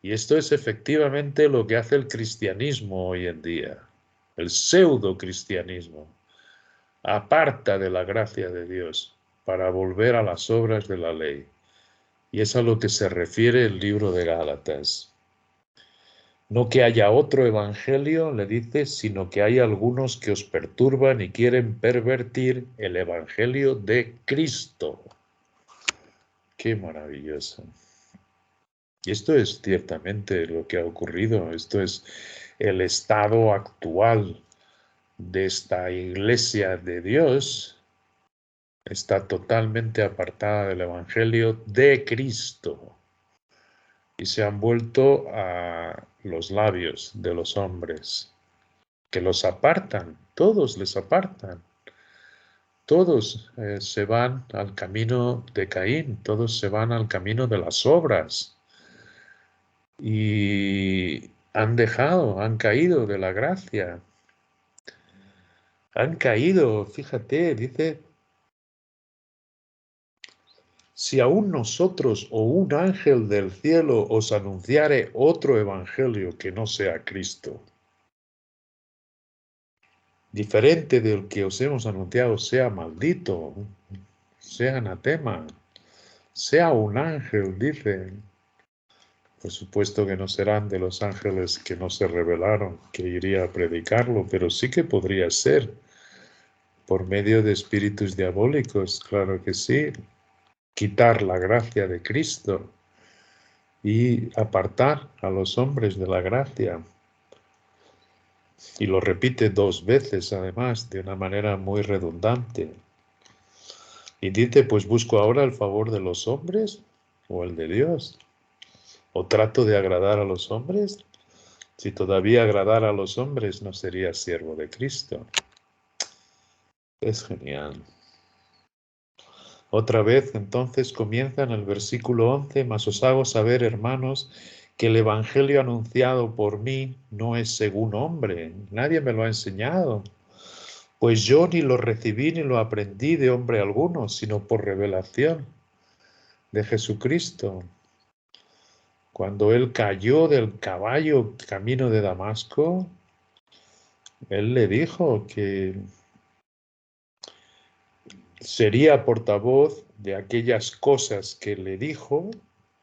Y esto es efectivamente lo que hace el cristianismo hoy en día. El pseudo cristianismo aparta de la gracia de Dios para volver a las obras de la ley. Y es a lo que se refiere el libro de Gálatas. No que haya otro evangelio, le dice, sino que hay algunos que os perturban y quieren pervertir el evangelio de Cristo. ¡Qué maravilloso! Y esto es ciertamente lo que ha ocurrido. Esto es el estado actual de esta iglesia de Dios. Está totalmente apartada del evangelio de Cristo. Y se han vuelto a los labios de los hombres, que los apartan, todos les apartan. Todos se van al camino de Caín, todos se van al camino de las obras. Y han caído de la gracia. Han caído, fíjate, dice, si aún nosotros o un ángel del cielo os anunciare otro evangelio que no sea Cristo, diferente del que os hemos anunciado, sea maldito, sea anatema, sea un ángel, dice. Por supuesto que no serán de los ángeles que no se rebelaron, que iría a predicarlo, pero sí que podría ser por medio de espíritus diabólicos, claro que sí. Quitar la gracia de Cristo y apartar a los hombres de la gracia. Y lo repite 2 veces, además, de una manera muy redundante. Y dice, pues busco ahora el favor de los hombres o el de Dios. ¿O trato de agradar a los hombres? Si todavía agradara a los hombres, no sería siervo de Cristo. Es genial. Otra vez, entonces, comienza en el versículo 11, mas os hago saber, hermanos, que el evangelio anunciado por mí no es según hombre. Nadie me lo ha enseñado. Pues yo ni lo recibí ni lo aprendí de hombre alguno, sino por revelación de Jesucristo. Cuando él cayó del caballo camino de Damasco, él le dijo que sería portavoz de aquellas cosas que le dijo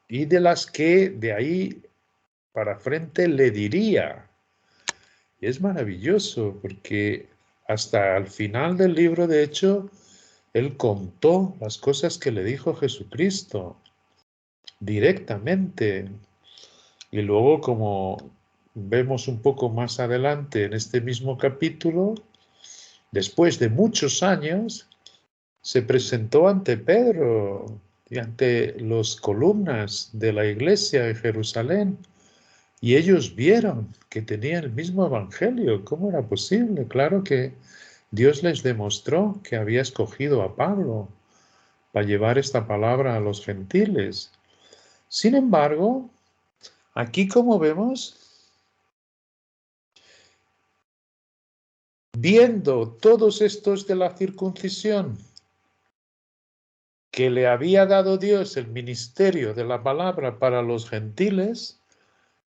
y de las que de ahí para frente le diría. Y es maravilloso porque hasta el final del libro, de hecho, él contó las cosas que le dijo Jesucristo directamente. Y luego, como vemos un poco más adelante en este mismo capítulo, después de muchos años, se presentó ante Pedro y ante las columnas de la iglesia en Jerusalén. Y ellos vieron que tenía el mismo evangelio. ¿Cómo era posible? Claro que Dios les demostró que había escogido a Pablo para llevar esta palabra a los gentiles. Sin embargo, aquí como vemos, viendo todos estos de la circuncisión que le había dado Dios el ministerio de la palabra para los gentiles,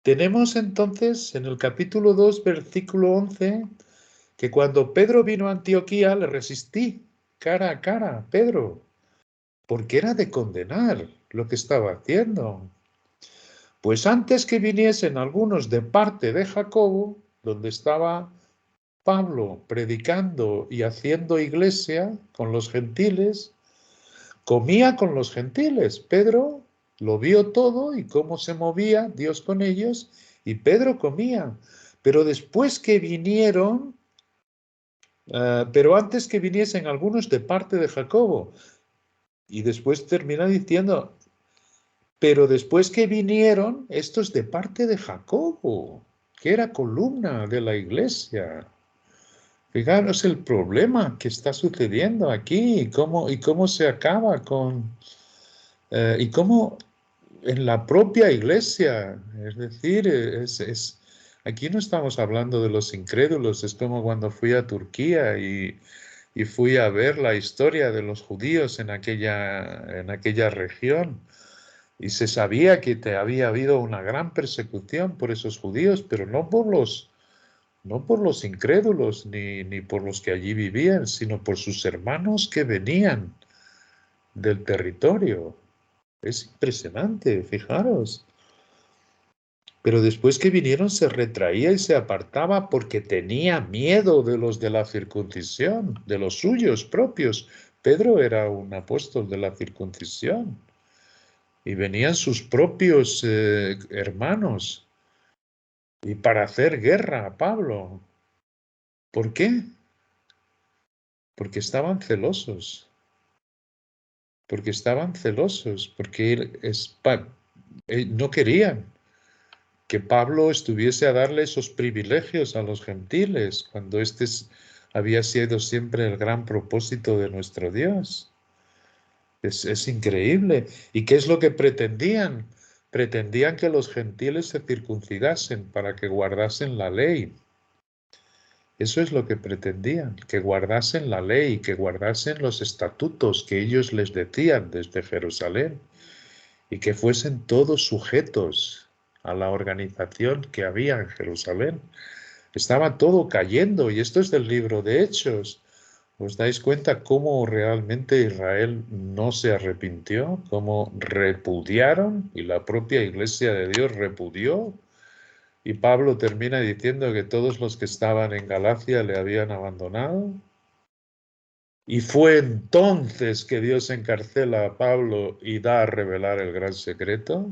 tenemos entonces en el capítulo 2, versículo 11, que cuando Pedro vino a Antioquía le resistí cara a cara, Pedro, porque era de condenar lo que estaba haciendo. Pues antes que viniesen algunos de parte de Jacobo, donde estaba Pablo predicando y haciendo iglesia con los gentiles, comía con los gentiles. Pedro lo vio todo y cómo se movía Dios con ellos, y Pedro comía. Pero después que vinieron, pero antes que viniesen algunos de parte de Jacobo, y después termina diciendo, pero después que vinieron estos de parte de Jacobo, que era columna de la iglesia. Fijaros el problema que está sucediendo aquí y cómo se acaba con, y cómo en la propia iglesia, es decir, aquí no estamos hablando de los incrédulos, es como cuando fui a Turquía y fui a ver la historia de los judíos en aquella región. Y se sabía que había habido una gran persecución por esos judíos, pero no por los incrédulos ni por los que allí vivían, sino por sus hermanos que venían del territorio. Es impresionante, fijaros. Pero después que vinieron se retraía y se apartaba porque tenía miedo de los de la circuncisión, de los suyos propios. Pedro era un apóstol de la circuncisión. Y venían sus propios hermanos y para hacer guerra a Pablo. ¿Por qué? Porque estaban celosos. Porque estaban celosos, porque no querían que Pablo estuviese a darle esos privilegios a los gentiles, cuando había sido siempre el gran propósito de nuestro Dios. Es increíble. ¿Y qué es lo que pretendían? Pretendían que los gentiles se circuncidasen para que guardasen la ley. Eso es lo que pretendían, que guardasen la ley, que guardasen los estatutos que ellos les decían desde Jerusalén y que fuesen todos sujetos a la organización que había en Jerusalén. Estaba todo cayendo y esto es del libro de Hechos. ¿Os dais cuenta cómo realmente Israel no se arrepintió? ¿Cómo repudiaron? Y la propia Iglesia de Dios repudió. Y Pablo termina diciendo que todos los que estaban en Galacia le habían abandonado. Y fue entonces que Dios encarcela a Pablo y da a revelar el gran secreto.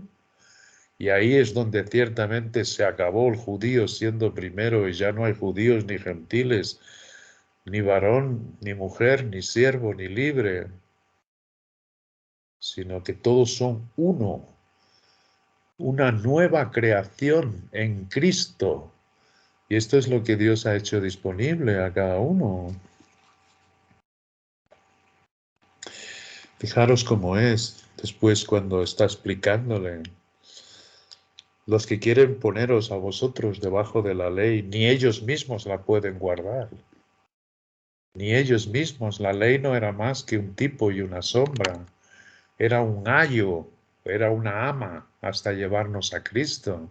Y ahí es donde ciertamente se acabó el judío siendo primero y ya no hay judíos ni gentiles, ni varón, ni mujer, ni siervo, ni libre, sino que todos son uno, una nueva creación en Cristo. Y esto es lo que Dios ha hecho disponible a cada uno. Fijaros cómo es después cuando está explicándole. Los que quieren poneros a vosotros debajo de la ley, ni ellos mismos la pueden guardar. Ni ellos mismos. La ley no era más que un tipo y una sombra. Era un ayo, era una ama hasta llevarnos a Cristo.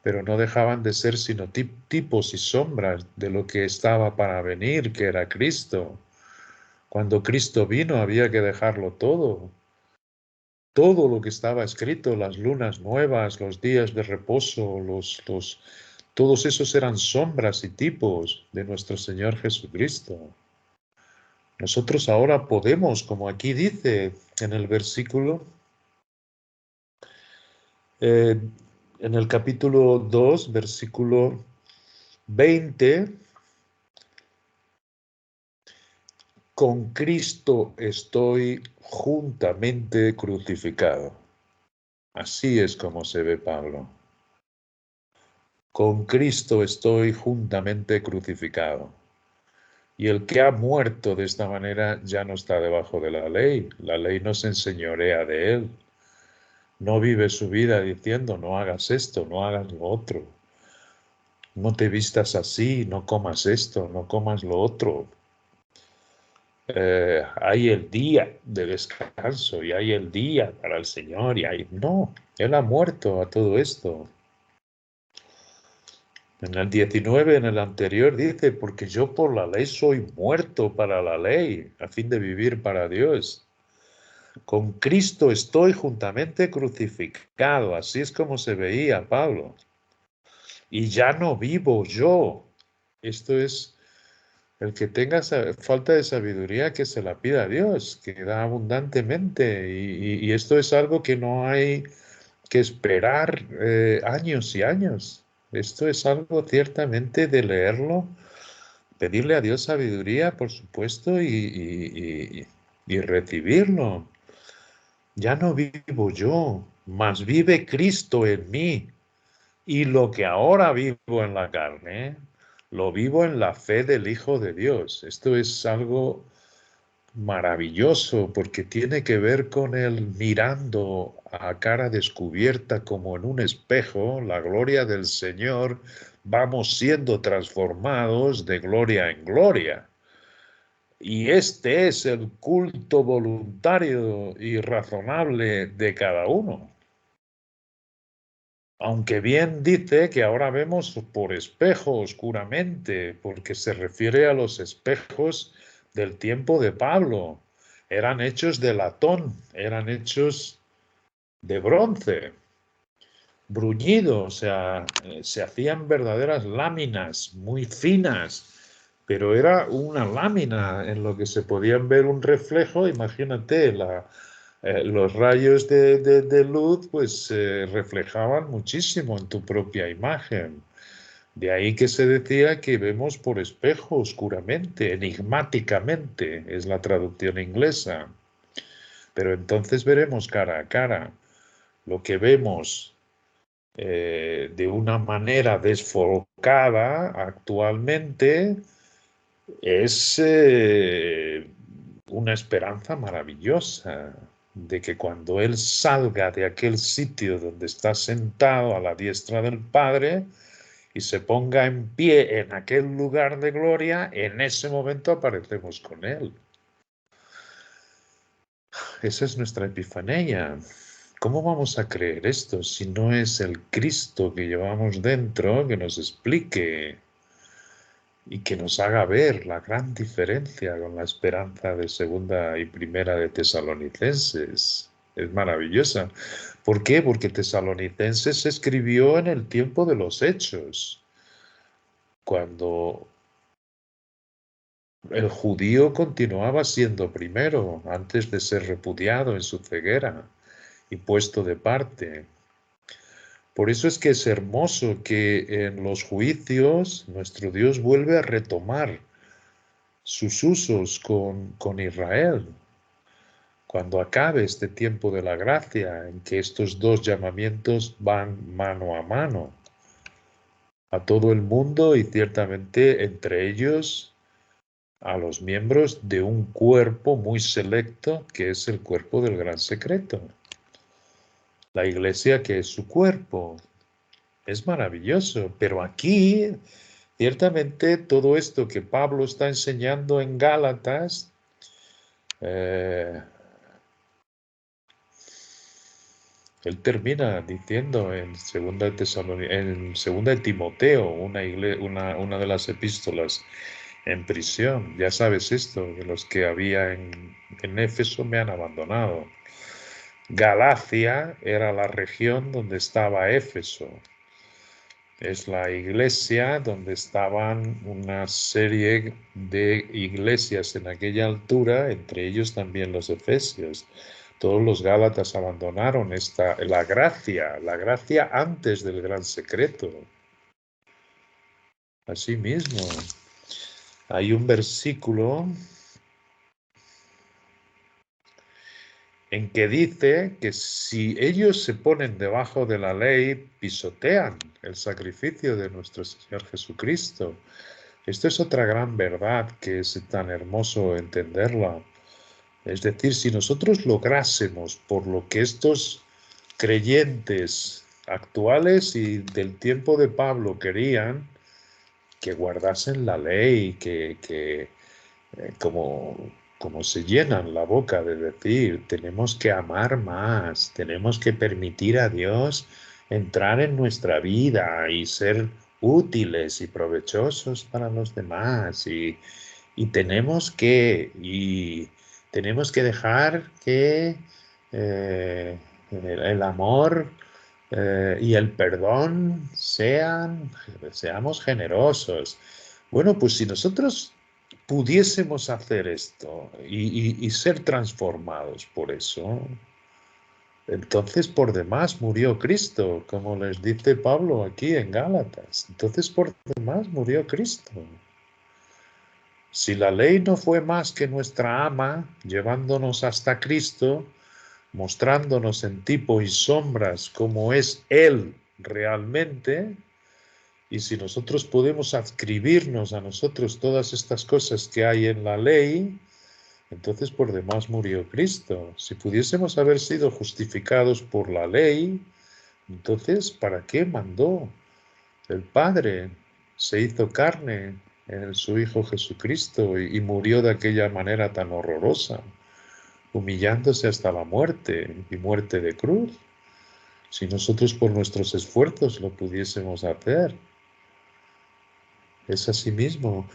pero no dejaban de ser sino tipos y sombras de lo que estaba para venir, que era Cristo. Cuando Cristo vino había que dejarlo todo. Todo lo que estaba escrito, las lunas nuevas, los días de reposo, todos esos eran sombras y tipos de nuestro Señor Jesucristo. Nosotros ahora podemos, como aquí dice en el versículo, en el capítulo 2, versículo 20, con Cristo estoy juntamente crucificado. Así es como se ve Pablo. Con Cristo estoy juntamente crucificado. Y el que ha muerto de esta manera ya no está debajo de la ley. La ley no se enseñorea de él. No vive su vida diciendo, no hagas esto, no hagas lo otro. No te vistas así, no comas esto, no comas lo otro. Hay el día de descanso y hay el día para el Señor y hay... No, Él ha muerto a todo esto. En el 19, en el anterior, dice, porque yo por la ley soy muerto para la ley, a fin de vivir para Dios. Con Cristo estoy juntamente crucificado, así es como se veía Pablo. Y ya no vivo yo. Esto es, el que tenga falta de sabiduría, que se la pida a Dios, que da abundantemente. Y esto es algo que no hay que esperar años y años. Esto es algo ciertamente de leerlo, pedirle a Dios sabiduría, por supuesto, y recibirlo. Ya no vivo yo, mas vive Cristo en mí. Y lo que ahora vivo en la carne, lo vivo en la fe del Hijo de Dios. Esto es algo maravilloso porque tiene que ver con el mirando a cara descubierta como en un espejo la gloria del Señor, vamos siendo transformados de gloria en gloria. Y este es el culto voluntario y razonable de cada uno. Aunque bien dice que ahora vemos por espejo oscuramente, porque se refiere a los espejos del tiempo de Pablo. Eran hechos de latón, eran hechos de bronce, bruñido, o sea, se hacían verdaderas láminas muy finas, pero era una lámina en lo que se podían ver un reflejo. Imagínate, los rayos de luz pues reflejaban muchísimo en tu propia imagen. De ahí que se decía que vemos por espejo oscuramente, enigmáticamente, es la traducción inglesa. Pero entonces veremos cara a cara. Lo que vemos de una manera desfocada actualmente es una esperanza maravillosa de que cuando Él salga de aquel sitio donde está sentado a la diestra del Padre y se ponga en pie en aquel lugar de gloria, en ese momento aparecemos con Él. Esa es nuestra epifanía. ¿Cómo vamos a creer esto si no es el Cristo que llevamos dentro que nos explique y que nos haga ver la gran diferencia con la esperanza de segunda y primera de Tesalonicenses? Es maravillosa. ¿Por qué? Porque Tesalonicenses se escribió en el tiempo de los Hechos, cuando el judío continuaba siendo primero, antes de ser repudiado en su ceguera y puesto de parte. Por eso es que es hermoso que en los juicios nuestro Dios vuelve a retomar sus usos con Israel. Cuando acabe este tiempo de la gracia, en que estos dos llamamientos van mano a mano a todo el mundo y ciertamente entre ellos a los miembros de un cuerpo muy selecto que es el cuerpo del gran secreto. La iglesia, que es su cuerpo. Es maravilloso, pero aquí ciertamente todo esto que Pablo está enseñando en Gálatas Él termina diciendo en segunda de Timoteo, una de las epístolas, en prisión. Ya sabes esto, que los que había en Éfeso me han abandonado. Galacia era la región donde estaba Éfeso. Es la iglesia donde estaban una serie de iglesias en aquella altura, entre ellos también los efesios. Todos los gálatas abandonaron la gracia antes del gran secreto. Asimismo, hay un versículo en que dice que si ellos se ponen debajo de la ley, pisotean el sacrificio de nuestro Señor Jesucristo. Esto es otra gran verdad que es tan hermoso entenderla. Es decir, si nosotros lográsemos, por lo que estos creyentes actuales y del tiempo de Pablo querían, que guardasen la ley, como se llenan la boca de decir, tenemos que amar más, tenemos que permitir a Dios entrar en nuestra vida y ser útiles y provechosos para los demás y tenemos que dejar que el amor y el perdón seamos generosos. Bueno, pues si nosotros pudiésemos hacer esto y ser transformados por eso, entonces por demás murió Cristo, como les dice Pablo aquí en Gálatas. Entonces por demás murió Cristo. Si la ley no fue más que nuestra ama, llevándonos hasta Cristo, mostrándonos en tipo y sombras cómo es Él realmente, y si nosotros podemos adscribirnos a nosotros todas estas cosas que hay en la ley, entonces por demás murió Cristo. Si pudiésemos haber sido justificados por la ley, entonces ¿para qué mandó el Padre? Se hizo carne en su Hijo Jesucristo y murió de aquella manera tan horrorosa, humillándose hasta la muerte y muerte de cruz. Si nosotros por nuestros esfuerzos lo pudiésemos hacer. Es así mismo.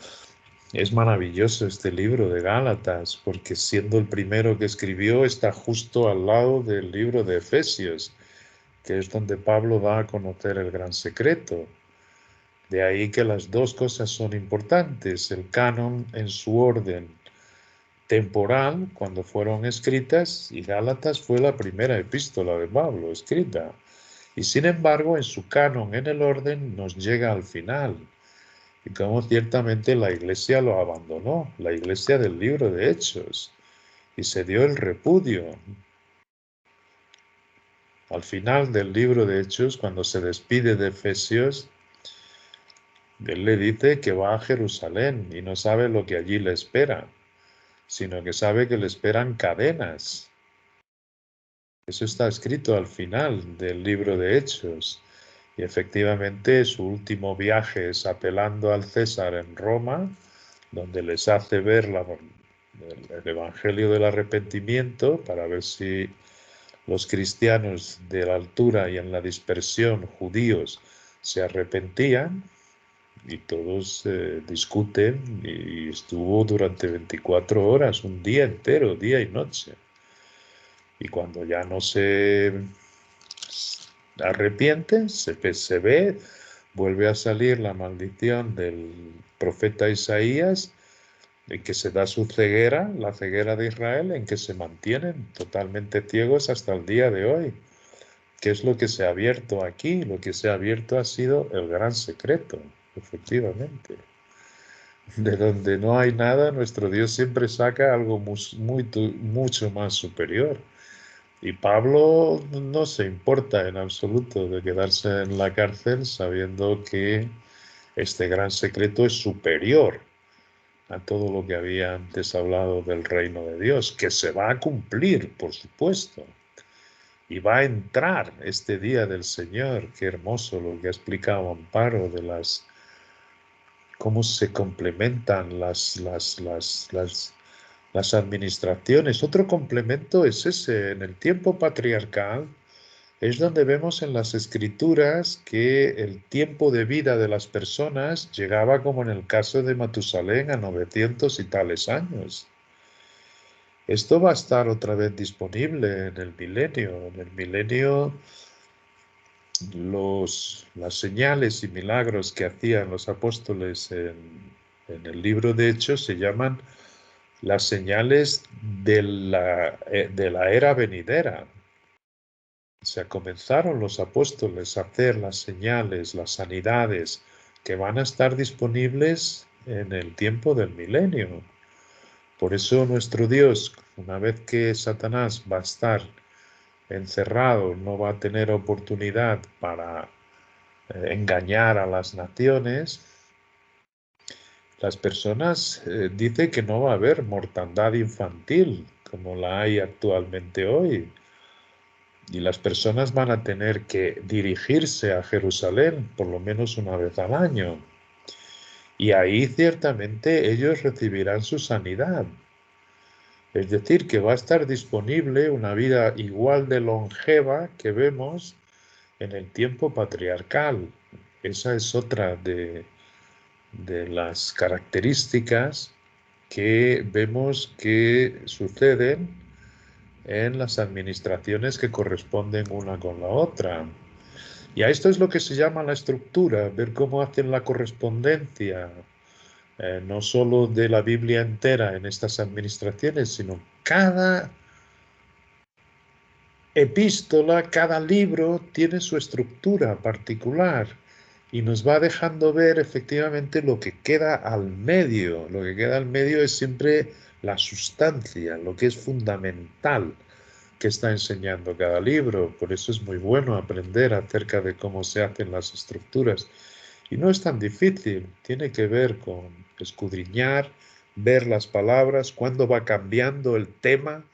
Es maravilloso este libro de Gálatas, porque siendo el primero que escribió, está justo al lado del libro de Efesios, que es donde Pablo da a conocer el gran secreto. De ahí que las dos cosas son importantes, el canon en su orden temporal, cuando fueron escritas, y Gálatas fue la primera epístola de Pablo escrita. Y sin embargo, en su canon, en el orden, nos llega al final. Y como ciertamente la iglesia lo abandonó, la iglesia del libro de Hechos, y se dio el repudio. Al final del libro de Hechos, cuando se despide de Efesios, él le dice que va a Jerusalén y no sabe lo que allí le espera, sino que sabe que le esperan cadenas. Eso está escrito al final del libro de Hechos. Y efectivamente su último viaje es apelando al César en Roma, donde les hace ver el Evangelio del arrepentimiento para ver si los cristianos de la altura y en la dispersión judíos se arrepentían, y todos discuten, y estuvo durante 24 horas, un día entero, día y noche. Y cuando ya no se arrepienten, se ve, vuelve a salir la maldición del profeta Isaías, en que se da su ceguera, la ceguera de Israel, en que se mantienen totalmente ciegos hasta el día de hoy. ¿Qué es lo que se ha abierto aquí? Lo que se ha abierto ha sido el gran secreto, efectivamente. De donde no hay nada, nuestro Dios siempre saca algo mucho más superior. Y Pablo no se importa en absoluto de quedarse en la cárcel sabiendo que este gran secreto es superior a todo lo que había antes hablado del reino de Dios, que se va a cumplir, por supuesto. Y va a entrar este día del Señor. Qué hermoso lo que ha explicado Amparo de cómo se complementan las administraciones. Otro complemento es ese. En el tiempo patriarcal, es donde vemos en las Escrituras que el tiempo de vida de las personas llegaba, como en el caso de Matusalén, a 900 y tales años. Esto va a estar otra vez disponible en el milenio. En el milenio, las señales y milagros que hacían los apóstoles en el libro de Hechos se llaman las señales de la era venidera. O sea, comenzaron los apóstoles a hacer las señales, las sanidades que van a estar disponibles en el tiempo del milenio. Por eso nuestro Dios, una vez que Satanás va a estar encerrado, no va a tener oportunidad para engañar a las naciones, las personas dicen que no va a haber mortandad infantil como la hay actualmente hoy. Y las personas van a tener que dirigirse a Jerusalén por lo menos una vez al año. Y ahí ciertamente ellos recibirán su sanidad. Es decir, que va a estar disponible una vida igual de longeva que vemos en el tiempo patriarcal. Esa es otra de las características que vemos que suceden en las administraciones que corresponden una con la otra. Y a esto es lo que se llama la estructura, ver cómo hacen la correspondencia, no solo de la Biblia entera en estas administraciones, sino cada epístola, cada libro tiene su estructura particular y nos va dejando ver efectivamente lo que queda al medio. Lo que queda al medio es siempre la sustancia, lo que es fundamental que está enseñando cada libro. Por eso es muy bueno aprender acerca de cómo se hacen las estructuras. Y no es tan difícil, tiene que ver con escudriñar, ver las palabras, cuándo va cambiando el tema,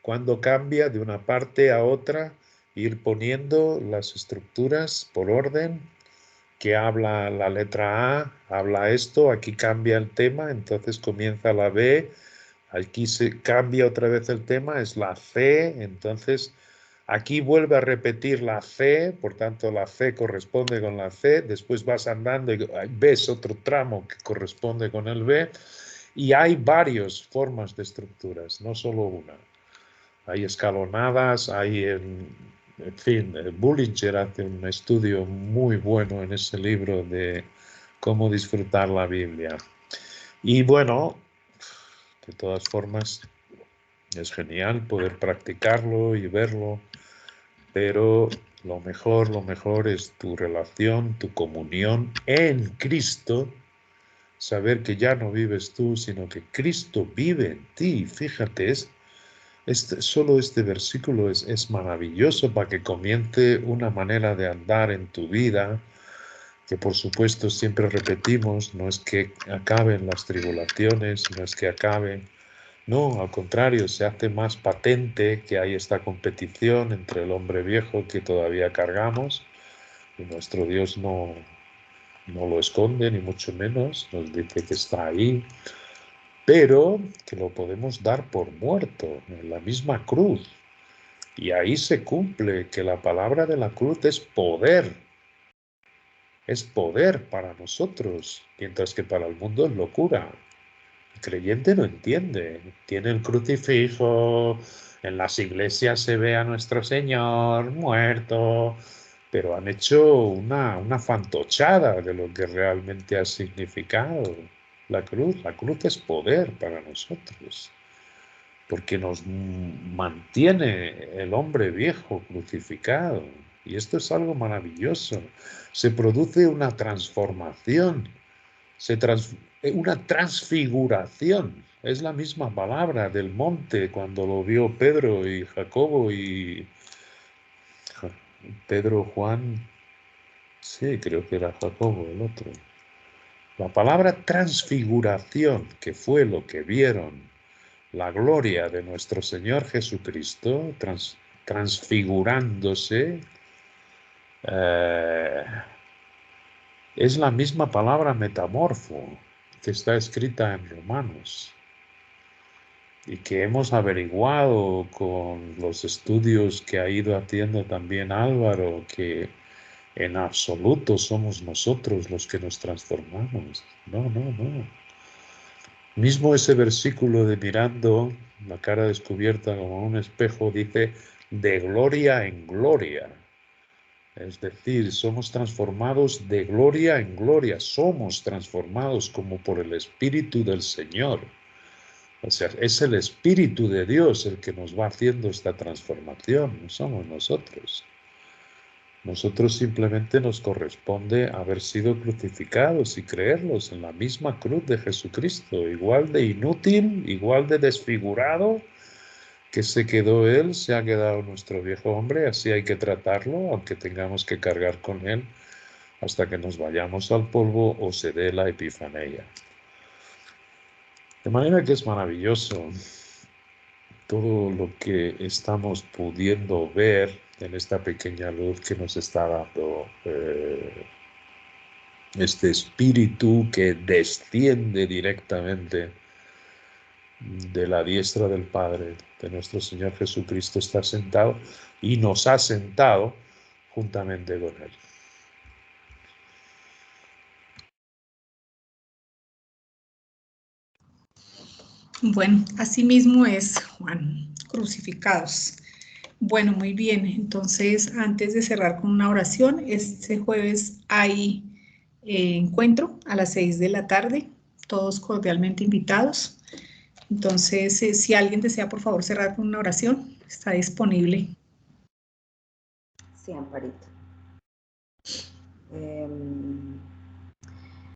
cuándo cambia de una parte a otra, ir poniendo las estructuras por orden, que habla la letra A, habla esto, aquí cambia el tema, entonces comienza la B, aquí se cambia otra vez el tema, es la C, entonces aquí vuelve a repetir la C, por tanto la C corresponde con la C, después vas andando y ves otro tramo que corresponde con el B, y hay varias formas de estructuras, no solo una. Hay escalonadas, hay, en fin, Bullinger hace un estudio muy bueno en ese libro de cómo disfrutar la Biblia. Y bueno, de todas formas, es genial poder practicarlo y verlo, pero lo mejor es tu relación, tu comunión en Cristo, saber que ya no vives tú, sino que Cristo vive en ti. Fíjate, solo este versículo es maravilloso para que comience una manera de andar en tu vida, que por supuesto siempre repetimos, no es que acaben las tribulaciones, no es que acaben. No, al contrario, se hace más patente que hay esta competición entre el hombre viejo que todavía cargamos, y nuestro Dios no lo esconde, ni mucho menos, nos dice que está ahí, pero que lo podemos dar por muerto en la misma cruz. Y ahí se cumple que la palabra de la cruz es poder para nosotros, mientras que para el mundo es locura. El creyente no entiende. Tiene el crucifijo, en las iglesias se ve a nuestro Señor muerto, pero han hecho una fantochada de lo que realmente ha significado la cruz. La cruz es poder para nosotros, porque nos mantiene el hombre viejo crucificado. Y esto es algo maravilloso. Se produce una transformación, una transfiguración. Es la misma palabra del monte cuando lo vio Pedro y Jacobo y Pedro, Juan, sí, creo que era Jacobo el otro. La palabra transfiguración, que fue lo que vieron, la gloria de nuestro Señor Jesucristo transfigurándose, es la misma palabra metamorfo que está escrita en Romanos. y que hemos averiguado con los estudios que ha ido haciendo también Álvaro, que en absoluto somos nosotros los que nos transformamos. No, no, no. Mismo ese versículo de mirando la cara descubierta como un espejo dice de gloria en gloria. Es decir, somos transformados de gloria en gloria. Somos transformados como por el Espíritu del Señor. O sea, es el Espíritu de Dios el que nos va haciendo esta transformación, no somos nosotros. Nosotros simplemente nos corresponde haber sido crucificados y creerlos en la misma cruz de Jesucristo, igual de inútil, igual de desfigurado que se quedó Él, se ha quedado nuestro viejo hombre, así hay que tratarlo, aunque tengamos que cargar con Él hasta que nos vayamos al polvo o se dé la epifanía. De manera que es maravilloso todo lo que estamos pudiendo ver en esta pequeña luz que nos está dando este espíritu que desciende directamente de la diestra del Padre, de nuestro Señor Jesucristo, está sentado y nos ha sentado juntamente con Él. Bueno, así mismo es, Juan, crucificados. Bueno, muy bien. Entonces, antes de cerrar con una oración, este jueves hay encuentro a las 6 de la tarde, todos cordialmente invitados. Entonces, si alguien desea, por favor, cerrar con una oración, está disponible. Sí, Amparito.